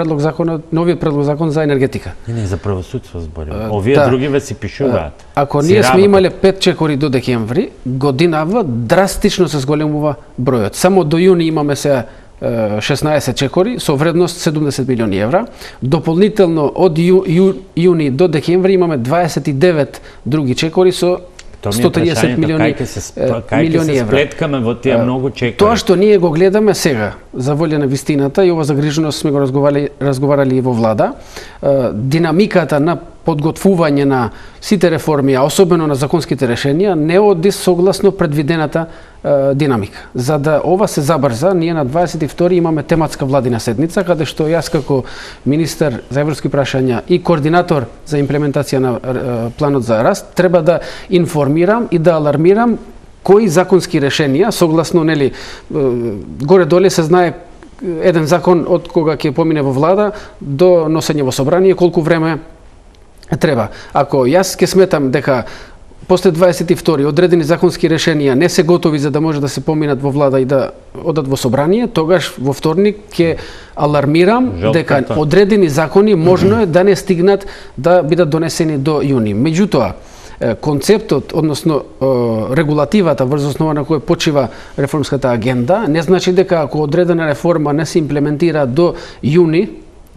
новиот предлог закон за енергетика. Не, за правосудство зборим. Овие другиве си пишуваат. Ако ние сме имале 5 чекори до декември, годинава драстично се зголемува бројот. Само до јуни имаме се 16 чекори со вредност 70 милиони евра. Дополнително од јуни до декември имаме 29 други чекори со 130 милиони евра. Сплеткаме во тие многу чекори. Тоа што ние го гледаме сега, за волја на вистината, и ова загриженост сме го разговарали и во влада, динамиката на подготвување на сите реформи, а особено на законските решенија, не оди согласно предвидената динамика. За да ова се забрза, ние на 22 имаме тематска владина седница, каде што јас како министер за европски прашања и координатор за имплементација на планот за раст треба да информирам и да алармирам кои законски решенија, согласно горе-доле се знае еден закон од кога ќе помине во влада до носење во собрание, колку време треба. Ако јас ќе сметам дека после 22 одредени законски решенија не се готови за да може да се поминат во влада и да одат во собрание, тогаш во вторник ќе алармирам дека одредени закони можно е да не стигнат да бидат донесени до јуни. Меѓутоа, концептот, односно регулативата врз основа на која почива реформската агенда, не значи дека ако одредена реформа не се имплементира до јуни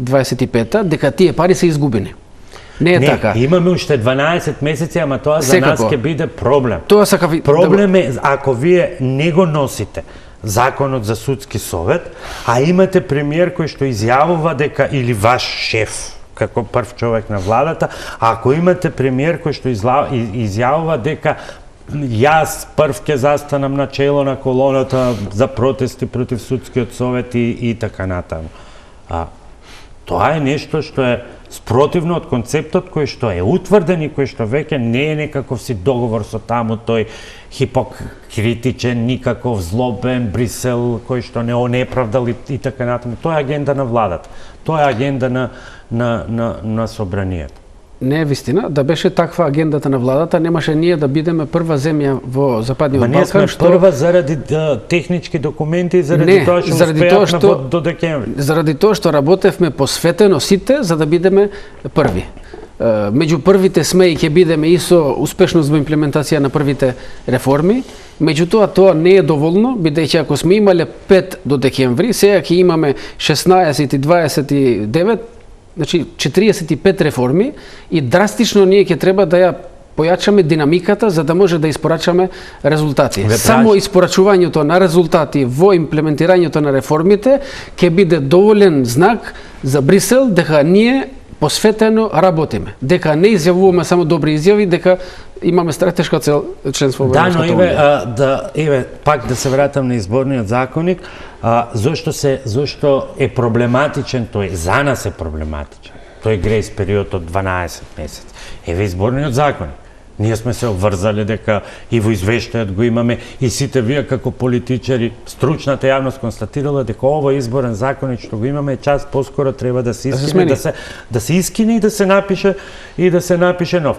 25-та, дека тие пари се изгубени. Не е така. Имаме уште 12 месеци, ама тоа за нас ќе биде проблем. Проблем е ако вие не го носите законот за судски совет, а имате премиер кој што изјавува дека, или ваш шеф, како прв човек на владата, ако имате премиер кој што изјавува дека јас прв ќе застанам на чело на колоната за протести против судскиот совет и така натаму. Тоа е нешто што е спротивно од концептот кој што е утврден и кој што веќе не е некаков си договор со таму тој хипокритичен, никаков злобен Брисел кој што не неправдал и така натаму. Тоа е агенда на владата. Тоа е агенда на собранието. Не е вистина, да беше таква агендата на владата, немаше ние да бидеме прва земја во Западниот Балкан. Ние сме прва заради технички документи и заради тоа што успеавме до декември. Заради тоа што работевме посветено сите за да бидеме први. Меѓу првите сме и ќе бидеме и со успешност во имплементација на првите реформи. Меѓутоа, тоа не е доволно, бидејќи ако сме имале 5 до декември, сега ќе имаме 16 и 29, значи 45 реформи и драстично ние ќе треба да ја појачаме динамиката за да може да испорачаме резултати. Само испорачувањето на резултати во имплементирањето на реформите ќе биде доволен знак за Брисел дека ние посветено работиме, дека не изјавуваме само добри изјави, дека имаме стратешка цел членство во Европската унија. Еве, пак да се вратам на изборниот законник, зошто е проблематичен тој? За нас е проблематичен. Тој грејс период од 12 месеци. Еве изборниот законник. Ние сме се обврзали дека и во извештајот го имаме и сите вие како политичари, стручната јавност констатирала дека овој изборен законник што го имаме час поскоро треба да се искине, да се искине и да се напише нов.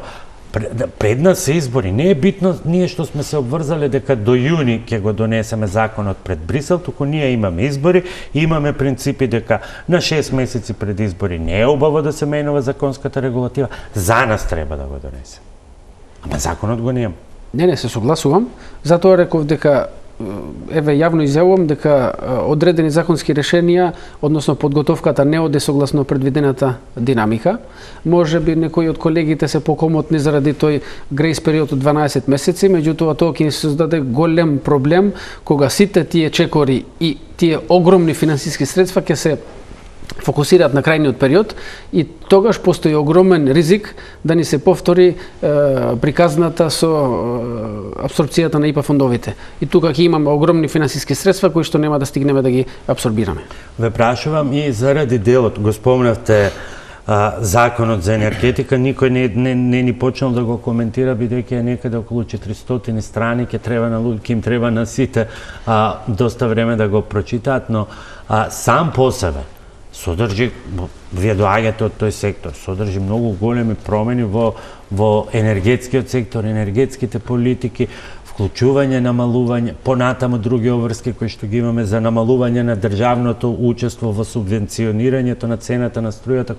Пред нас се избори. Не е битно ние што сме се обврзали дека до јуни ќе го донесеме законот пред Брисел, туку ние имаме избори, имаме принципи дека на 6 месеци пред избори не е убаво да се менува законската регулатива. За нас треба да го донесеме. Ама законот го нема. Не, се согласувам. Затоа реков дека еве јавно изјавувам дека одредени законски решенија, односно подготовката не оде согласно предвидената динамика. Може би некои од колегите се покомотни заради тој грејс период од 12 месеци, меѓутоа тоа ќе се создаде голем проблем кога сите тие чекори и тие огромни финансиски средства ќе се фокусираат на крајниот период и тогаш постои огромен ризик да ни се повтори приказната со апсорбцијата на ИПА фондовите. И тука ќе имаме огромни финансиски средства кои што нема да стигнеме да ги апсорбираме. Ве прашувам и заради делот, го спомнавте законот за енергетика, никој не ни почнал да го коментира, бидејќи е некаде околу 400 страни, ќе им треба на сите доста време да го прочитаат, но сам по себе содржи, вие доаѓате од тој сектор, содржи многу големи промени во енергетскиот сектор, енергетските политики, вклучување, намалување, понатаму други обврски кои што ги имаме за намалување на државното учество во субвенционирањето на цената на струјата,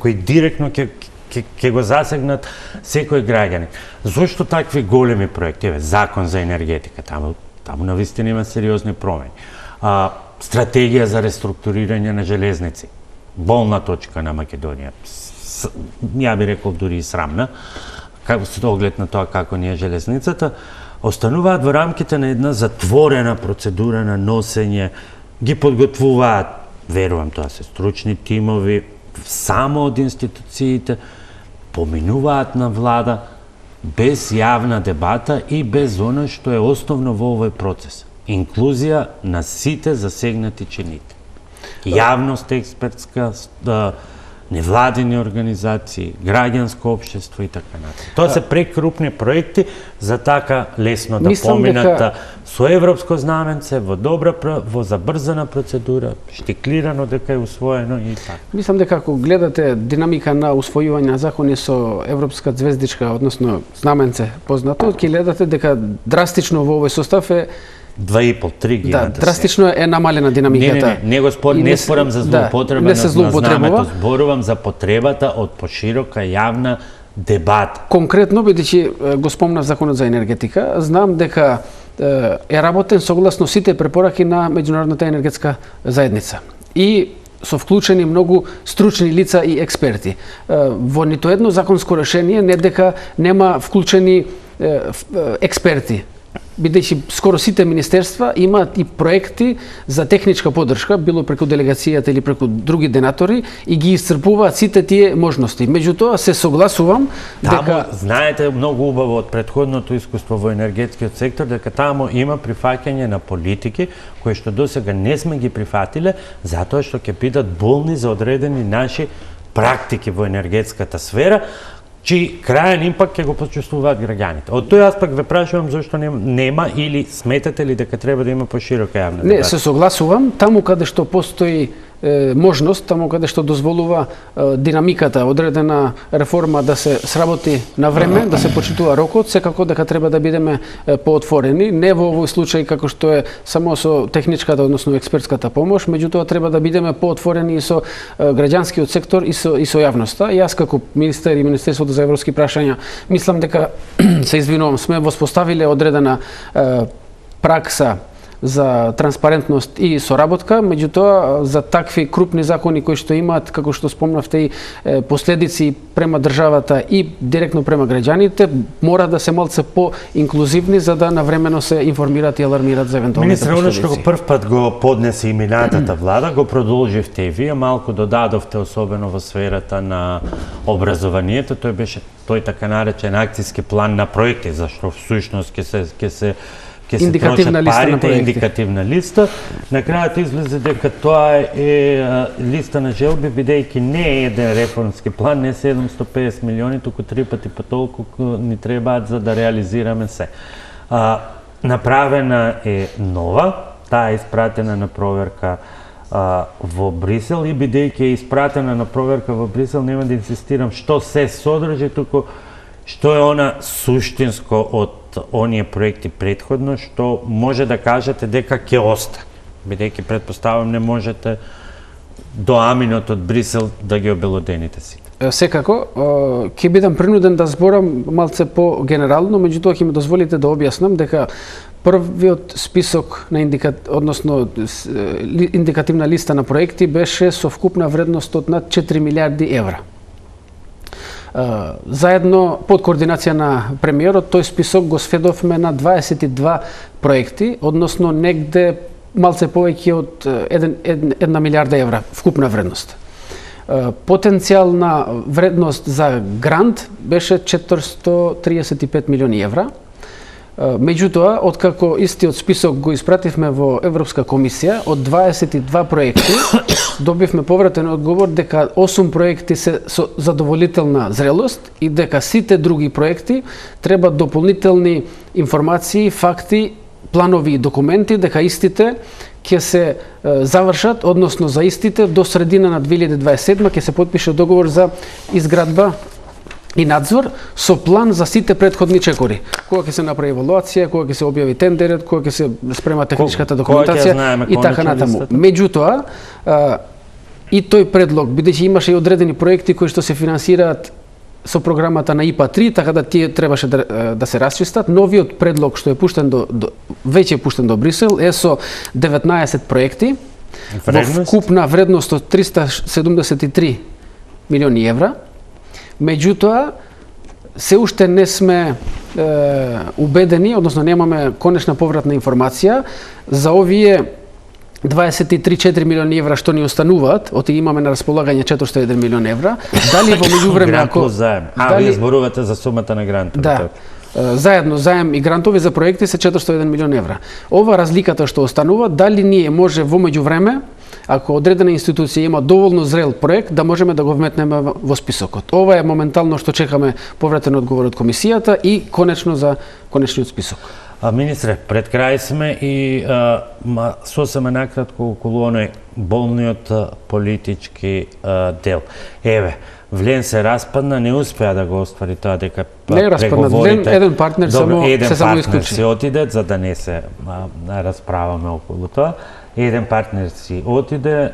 кои директно ќе го засегнат секој граѓанин. Зошто такви големи проекти? Еве, закон за енергетика, таму навистина има сериозни промени. стратегија за реструктурирање на железници. Болна точка на Македонија. Ја би рекол дури и срамна, како се оглед на тоа како ни е железницата, остануваат во рамките на една затворена процедура на носење, ги подготвуваат, верувам тоа се стручни тимови, само од институциите, поминуваат на влада, без јавна дебата и без она што е основно во овој процес. Инклузија на сите засегнати чините. Јавност експертска, невладини организации, граѓанско општество и така натаму. Тоа се прекрупни проекти за така лесно да поминат со европско знаменце, во забрзана процедура, штиклирано дека е усвоено и така. Мислам дека ако гледате динамика на усвојување на закони со европска звездичка, односно знаменце познато, ќе гледате дека драстично во овој состав е 2,5-3 ги имате. Да, драстично е намалена динамиката. Не спорам за злоупотреба на знамето, зборувам за потребата од поширока јавна дебата. Конкретно, бидејќи го спомнав законот за енергетика, знам дека е работен согласно сите препораки на меѓународната енергетска заедница. И со вклучени многу стручни лица и експерти. Во нито едно законско решение не дека нема вклучени експерти, бидејќи скоро сите министерства имаат и проекти за техничка поддршка, било преку делегацијата или преку други донатори, и ги исцрпуваат сите тие можности. Меѓутоа се согласувам дека знаете многу убаво од претходното искуство во енергетскиот сектор дека таму има прифаќање на политики кои што досега не сме ги прифатиле, затоа што ќе бидат болни за одредени наши практики во енергетската сфера, чиј крајен импакт ќе го почувствуваат граѓаните. Од тој аспект ве прашувам зашто нема или сметате ли дека треба да има поширока јавна дебата? Не, се согласувам, таму каде што постои можност, таму каде што дозволува динамиката, одредена реформа да се сработи на време, да се почитува рокот, секако дека треба да бидеме поотворени, не во овој случај како што е само со техничката, односно експертската помош, меѓутоа треба да бидеме поотворени и со граѓанскиот сектор и со јавноста. Јас како министер и Министерството за европски прашања мислам дека се извинувам, сме воспоставиле одредена пракса за транспарентност и соработка, меѓутоа за такви крупни закони кои што имаат, како што спомнавте, и последици према државата и директно према граѓаните, мора да се малце по-инклузивни за да навремено се информираат и алармираат за евентуалните последици. Министер, што го прв пат го поднесе и минатата влада, го продолживте и вие, малку додадовте, особено во сферата на образованието, тој така наречен акцијски план на проекти, зашто всушност ќе се индикативна листа на проекти. Индикативна листа. На крајот излезе дека тоа е листа на желби, бидејќи не е еден реформски план, не 750 милиони, туку 3 пати по толку ни требаат за да реализираме се. Направена е нова, таа е испратена на проверка во Брисел, и бидејќи е испратена на проверка во Брисел, нема да инсистирам што се содржи, туку што е она суштинско од оние проекти претходно, што може да кажете дека ќе остане, бидејќи претпоставам не можете до аминот од Брисел да ги обелодените сите. Секако, ќе бидам принуден да зборам малце по-генерално, меѓутоа ќе ми дозволите да објаснам дека првиот список на индикативна листа на проекти беше со вкупна вредност од над 4 милиарди евра. Заедно под координација на премиерот, тој список го сведовме на 22 проекти, односно негде малце повеќе од 1 милиарда евра вкупна вредност. Потенцијална вредност за грант беше 435 милиони евра. Меѓутоа, откако истиот список го испративме во Европска комисија, од 22 проекти добивме повратен одговор дека 8 проекти се со задоволителна зрелост и дека сите други проекти треба дополнителни информации, факти, планови и документи, дека истите ќе се завршат, односно за истите до средина на 2027 ќе се потпише договор за изградба и надзор со план за сите претходни чекори. Кога ќе се направи евалуација, кога ќе се објави тендерот, кога ќе се спрема техничката документација и така натаму. Меѓутоа, и тој предлог, бидејќи имаше и одредени проекти кои што се финансираат со програмата на ИПА 3, така да тие требаше да се расчистат. Новиот предлог што е пуштен веќе е пуштен до Брисел е со 19 проекти Вредност? Во вкупна вредност од 373 милиони евра. Меѓутоа, се уште не сме убедени, односно немаме конечна повратна информација за овие 23-4 милиони евра што ни остануваат, оти имаме на располагање 401 милион евра. Дали во меѓувреме ако заем. Вие зборувате за сумата на грантовите. Да. Заедно заем и грантови за проекти се 401 милион евра. Ова разликата што останува, дали ние може во меѓувреме, ако одредена институција има доволно зрел проект, да можеме да го вметнеме во списокот. Ова е моментално што чекаме повратен одговор од комисијата и конечно за конечниот список. Министре, пред крај сме и сосема накратко околу оној болниот политички дел. Еве, Влен се распадна, не успеа да го оствари тоа дека не распадна, Влен еден партнер само исклучи. Се отиде за да не се расправаме околу тоа. Еден партнер си отиде,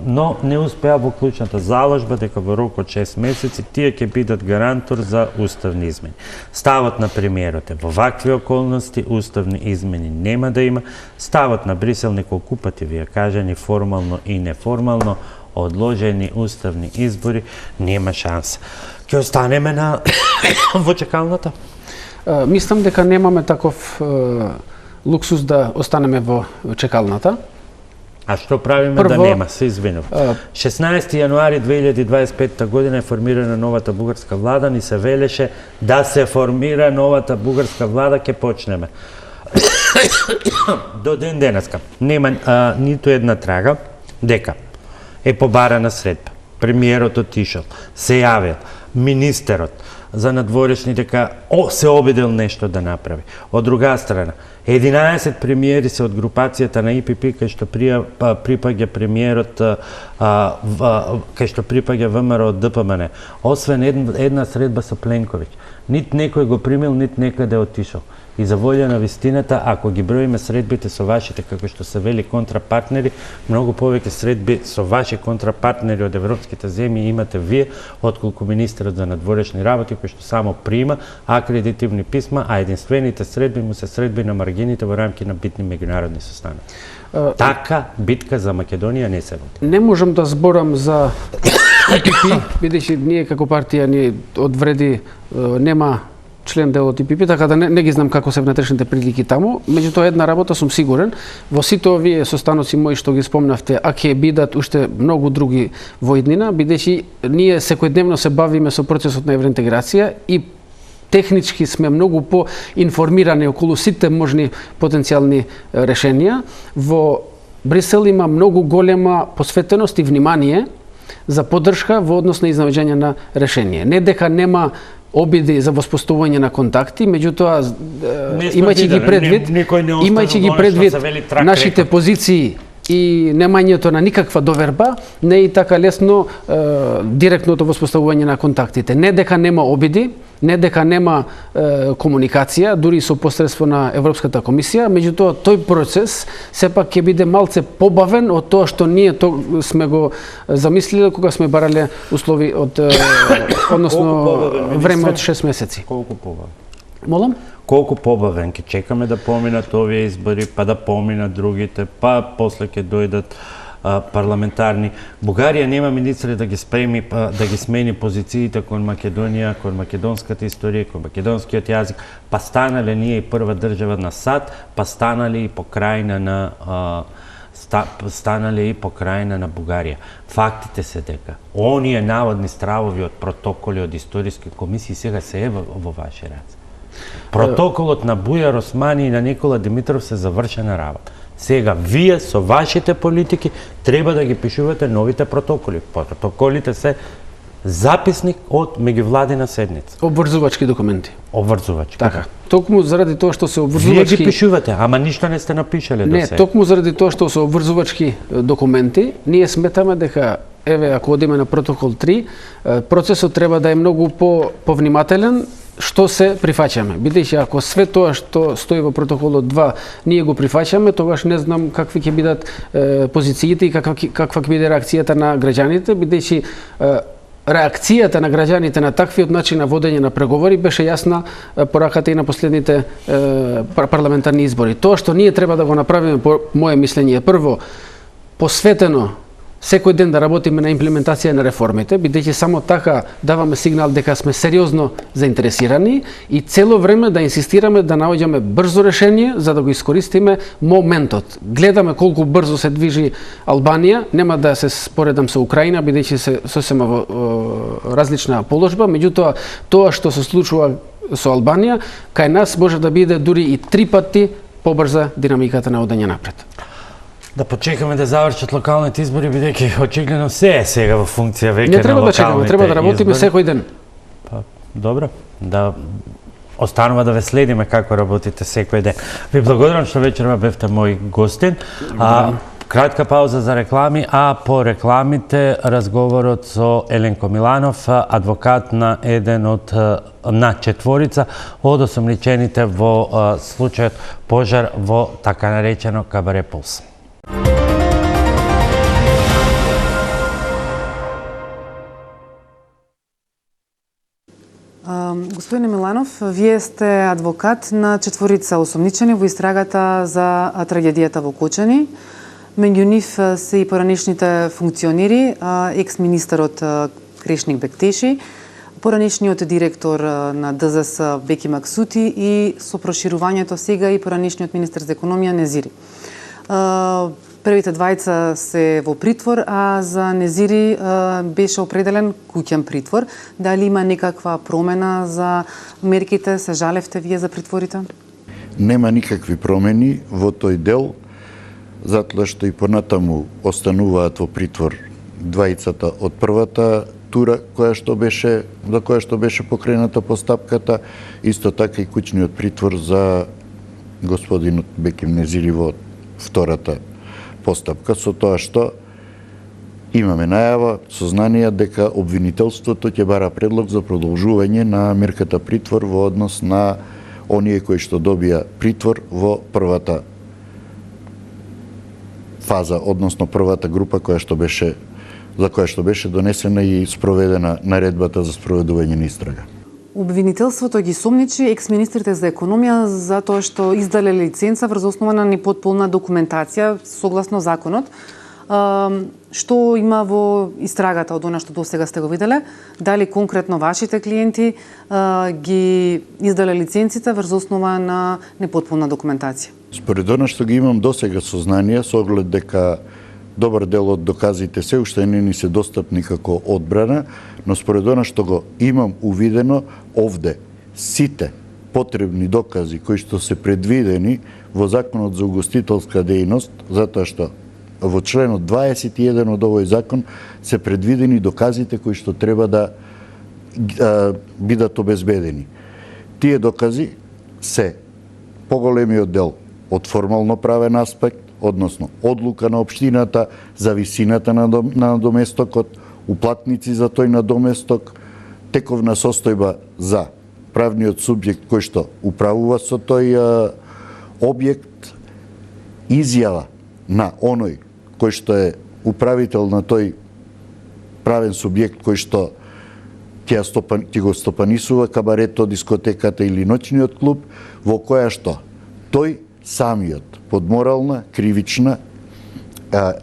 но не успеа во клучната заложба дека во рок од 6 месеци тие ќе бидат гарантор за уставни измени. Ставот на премиерот е во вакви околности уставни измени нема да има. Ставот на Брисел неколку пати ви ја кажани формално и неформално одложени уставни избори нема шанса. Ќе останеме на во чекалната? Мислам дека немаме таков луксус да останеме во чекалната. А што правиме да нема? Се извинав. 16 јануари 2025 година е формирана новата бугарска влада, ни се велеше да се формира новата бугарска влада, ќе почнеме. До ден денеска нема ниту една трага дека е побарана средба. Премиерот отишол, се јавил, министерот за надворешни дека се обидел нешто да направи. Од друга страна, 11 премиери се од групацијата на ИПП кај што припаѓа премиерот, кај што припаѓа ВМРО од ДПМН. Освен една средба со Пленковиќ. Нит некој го примил, нит некаде отишол. И за волја на вистината, ако ги броиме средбите со вашите, како што се вели контрапартнери, многу повеќе средби со ваши контрапартнери од европските земји имате вие, отколку министерот за надворешни работи, кој што само прима акредитивни писма, а единствените средби му се средби на маргините во рамки на битни меѓународни состаноци. Така битка за Македонија не се води. Не можам да зборам за ИПП, бидејќи ние како партија ни одвреди нема член дел од ИПП, така да не ги знам како се внатрешните прилики таму. Меѓутоа една работа сум сигурен, во сите овие состаноци мои што ги спомнавте, а ќе бидат уште многу други во иднина, бидејќи ние секојдневно се бавиме со процесот на евроинтеграција и технички сме многу по-информирани околу сите можни потенцијални решенија. Во Брисел има многу голема посветеност и внимание за поддршка во однос на изнаоѓање на решение. Не дека нема обиди за воспоставување на контакти, меѓутоа имајќи ги предвид нашите позиции и немањето на никаква доверба, не е и така лесно директното воспоставување на контактите. Не дека нема обиди, не дека нема комуникација, дури со посредство на Европската комисија, меѓутоа тој процес сепак ќе биде малце побавен од тоа што ние сме го замислиле кога сме барале услови од односно време од 6 месеци. Колку побавен? Молам? Колку побавен? Ќе чекаме да поминат овие избори, па да поминат другите, па после ќе дојдат парламентарни. Бугарија нема министри да ги смени позициите кон Македонија, кон македонската историја, кон македонскиот јазик, па станале ние и прва држава на САД, па станале и покрајна на Бугарија. Фактите се дека оние наводни стравови од протоколи од историски комисии сега се е во ваши раце. Протоколот на Бујар Османи и на Никола Димитров се завршена работа. Сега вие со вашите политики треба да ги пишувате новите протоколи. Протоколите се записник од меѓувладина седница. Обврзувачки документи. Обврзувачки. Така. Токму заради тоа што се обврзувачки... Вие ги пишувате, ама ништо не сте напишале до сега. Не, токму заради тоа што се обврзувачки документи, ние сметаме дека ако одиме на протокол 3, процесот треба да е многу повнимателен што се прифаќаме. Бидејќи ако све тоа што стои во протоколот 2 ние го прифаќаме, тогаш не знам какви ќе бидат позициите и каква ќе биде реакцијата на граѓаните, бидејќи реакцијата на граѓаните на таквиот начин на водење на преговори беше јасна пораката и на последните парламентарни избори. Тоа што ние треба да го направиме по мое мислење е прво посветено секој ден да работиме на имплементација на реформите, бидејќи само така даваме сигнал дека сме сериозно заинтересирани и цело време да инсистираме да наоѓаме брзо решение за да го искористиме моментот. Гледаме колку брзо се движи Албанија, нема да се споредам со Украина, бидејќи се сосема во различна положба, меѓутоа тоа што се случува со Албанија, кај нас може да биде дури и 3 пати побрза динамиката на одење напред. Да почекаме да завршат локалните избори, бидејќи очигледно се е сега во функција веќе не треба на да чекаме, треба да работиме избори. секој ден. Па, добро, да останува да ве следиме како работите секој ден. Ви благодарам што вечерва бевте мој гостин. Кратка пауза за реклами, а по рекламите разговорот со Еленко Миланов, адвокат на еден од на четворица од осомничените во случајот пожар во така наречено Кабаре Пулс. Господине Миланов, вие сте адвокат на четворица осомничени во истрагата за трагедијата во Кочани. Меѓу нив се и поранешните функционери, екс-министерот Крешник Бектеши, поранешниот директор на ДЗС Беки Максути и со проширувањето сега и поранешниот министер за економија Незири. Првите двајца се во притвор, а за Незири беше определен куќен притвор. Дали има некаква промена за мерките? Се жалевте вие за притворите? Нема никакви промени во тој дел, затоа што и понатаму остануваат во притвор двајцата од првата тура за која што беше покрената постапката, исто така и куќниот притвор за господинот Беким Незири во втората постапка, со тоа што имаме најава, сознание дека обвинителството ќе бара предлог за продолжување на мерката притвор во однос на оние кои што добија притвор во првата фаза, односно првата група за која што беше донесена и спроведена наредбата за спроведување на истрага. Обвинителството ги сомничи екс-министрите за економија за тоа што издале лиценца врз основа на непотполна документација согласно законот. Што има во истрагата од она што досега сте го виделе? Дали конкретно вашите клиенти ги издале лиценците врз основа на непотполна документација? Според она што ги имам досега сознание, со оглед дека добар дел од доказите се уште не ни се достапни како одбрана, но според она што го имам увидено овде, сите потребни докази кои што се предвидени во Законот за угостителска дејност, затоа што во членот 21 од овој закон се предвидени доказите кои што треба да бидат обезбедени. Тие докази се поголемиот дел од формално правен аспект, односно одлука на општината за висината на надоместокот, уплатници за тој надоместок, тековна состојба за правниот субјект кој што управува со тој објект, изјава на оној кој што е управител на тој правен субјект кој што ќе го стопанисува кабарето, дискотеката или ноќниот клуб, во која што тој самиот под морална, кривична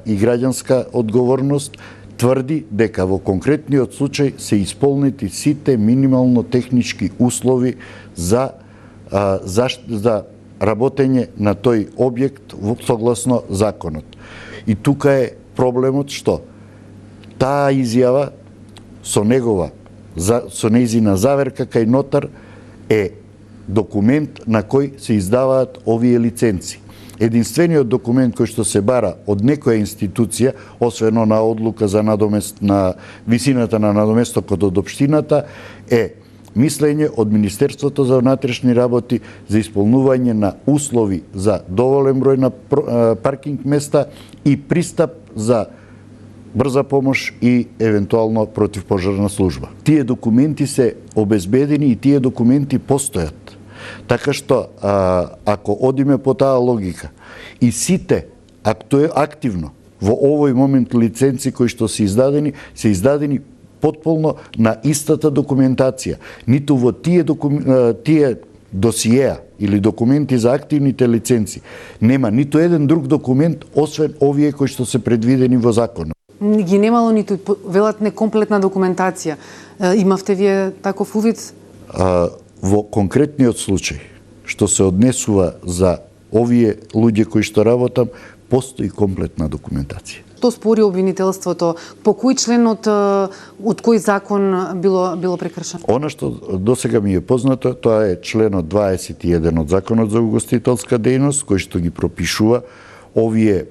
и граѓанска одговорност тврди дека во конкретниот случај се исполнети сите минимално технички услови за работење на тој објект согласно законот. И тука е проблемот што таа изјава со нејзина заверка кај нотар е документ на кој се издаваат овие лиценци. Единствениот документ кој што се бара од некоја институција, освен на одлука за на висината на надоместокот од општината, е мислење од Министерството за внатрешни работи за исполнување на услови за доволен број на паркинг места и пристап за брза помош и евентуално противпожарна служба. Тие документи се обезбедени и тие документи постојат. Така што, ако одиме по таа логика, и сите активно во овој момент лиценци кои што се издадени потполно на истата документација. Ниту во тие досиеа или документи за активните лиценци, нема ниту еден друг документ освен овие кои што се предвидени во законот. Ги немало ниту велат некомплетна документација. Имавте вие таков увид? Во конкретниот случај што се однесува за овие луѓе кои што работам, постои комплетна документација. Што спори обвинителството? По кој член од кој закон било прекршено? Она што досега ми е познато, тоа е членот 21 од Законот за угостителска дејност, кој што ги пропишува овие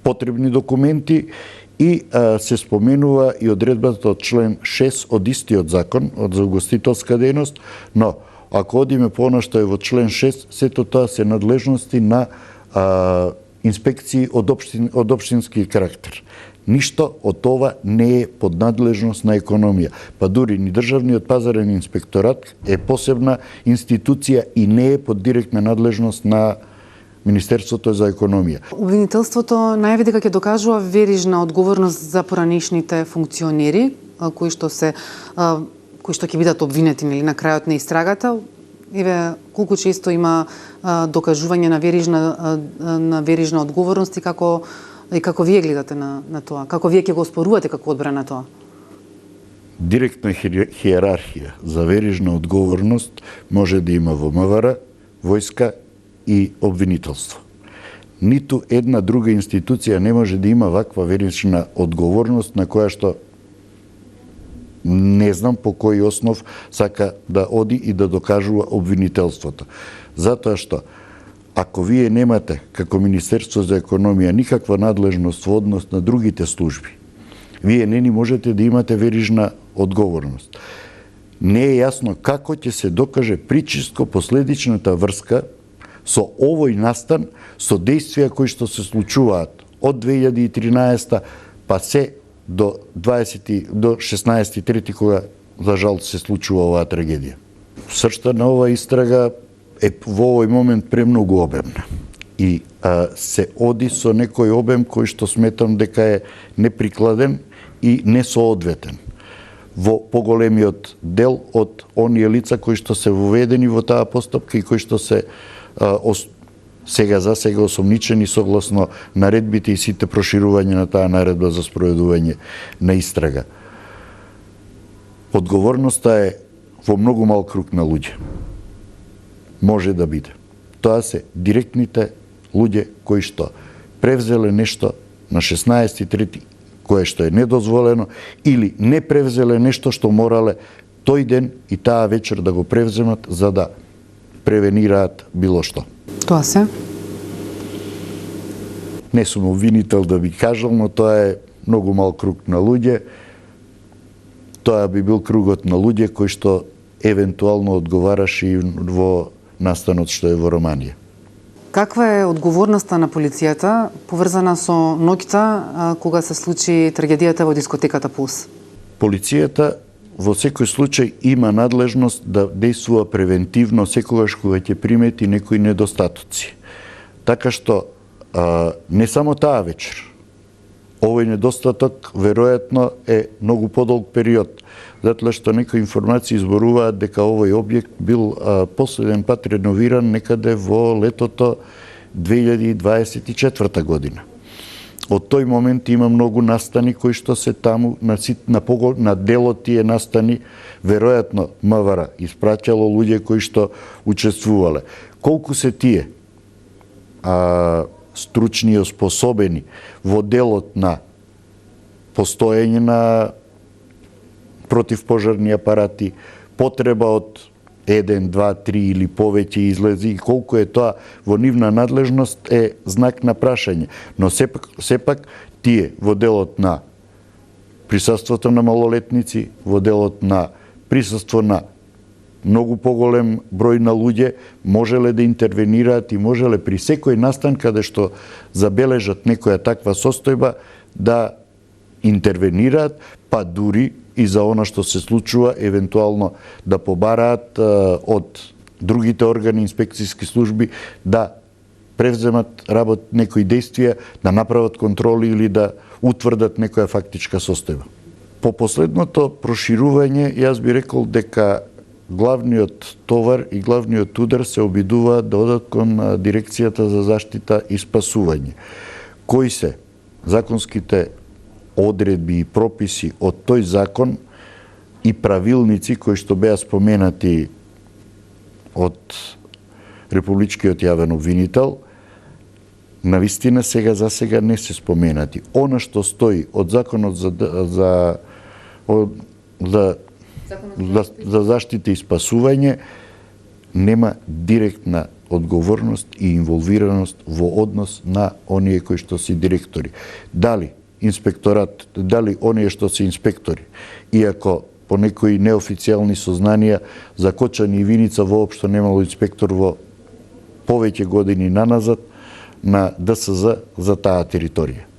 потребни документи и се споменува и одредбата од член 6 од истиот закон за угостителска дејност, но ако одиме по она што е во член 6, сето тоа се надлежности на инспекции од општински карактер. Ништо од ова не е под надлежност на економија. Па дури ни Државниот пазарен инспекторат е посебна институција и не е под директна надлежност на Министерството за економија. Обвинителството најави дека ќе докажува верижна одговорност за поранешните функционери кои што ќе бидат обвинети на крајот на истрагата. Еве колку често има докажување на верижна одговорност и како вие гледате на тоа? Како вие ќе го оспорувате како одбрана тоа? Директна хиерархија за верижна одговорност може да има во МВР, војска и обвинителство. Ниту една друга институција не може да има ваква верижна одговорност на која што не знам по кој основ сака да оди и да докажува обвинителството. Затоа што, ако вие немате, како Министерство за економија, никаква надлежност во однос на другите служби, вие не ни можете да имате верижна одговорност. Не е јасно како ќе се докаже причинско-последичната врска со овој настан, со действија кои што се случуваат од 2013 па се до 16.3, кога за жал се случува оваа трагедија. Сршта на оваа истрага е во овој момент премногу обемна и се оди со некој обем кој што сметам дека е неприкладен и несоодветен во поголемиот дел од оние лица кои што се воведени во таа постапка и кои што се сега осомничени согласно наредбите и сите проширување на таа наредба за спроведување на истрага. Одговорноста е во многу мал круг на луѓе. Може да биде. Тоа се директните луѓе кои што превзеле нешто на 16.3, кое што е недозволено, или не превзеле нешто што морале тој ден и таа вечер да го превземат за да превенираат било што. Тоа се? Не сум обвинител да би кажал, но тоа е многу мал круг на луѓе. Тоа би бил кругот на луѓе кои што евентуално одговараше и во настанот што е во Романија. Каква е одговорноста на полицијата поврзана со ноќта кога се случи трагедијата во дискотеката Пулс? Полицијата во секој случај има надлежност да действува превентивно секогаш кога ќе примети некои недостатоци. Така што не само таа вечер. Овој недостаток веројатно е многу подолг период, затоа што некои информации изборуваат дека овој објект бил последен пат реновиран некаде во летото 2024 година. Од тој момент има многу настани кои што се таму на делот тие настани, веројатно МВР испраќало луѓе кои што учествувале. Колку се тие стручни и способени во делот на постоење на противпожарни апарати, потреба од 1, 2, 3 или повеќе излези и колку е тоа во нивна надлежност е знак на прашање. Но сепак тие во делот на присуството на малолетници, во делот на присуство на многу поголем број на луѓе можеле да интервенираат и можеле при секој настан каде што забележат некоја таква состојба да интервенираат, па дури и за она што се случува, евентуално да побараат од другите органи, инспекцијски служби, да превземат некои действија, да направат контроли или да утврдат некоја фактичка состојба. По последното проширување, јас би рекол дека главниот товар и главниот удар се обидуваат да одат кон Дирекцијата за заштита и спасување. Кои се законските одредби и прописи од тој закон и правилници кои што беа споменати од Републичкиот јавен обвинител, навистина за сега не се споменати. Она што стои од законот за заштита и спасување нема директна одговорност и инволвираност во однос на оние кои што се директори. Дали инспекторат, дали оние што се инспектори, иако по некои неофицијални сознанија за Кочани и Виница воопшто немало инспектор во повеќе години наназад на ДСЗ за таа територија.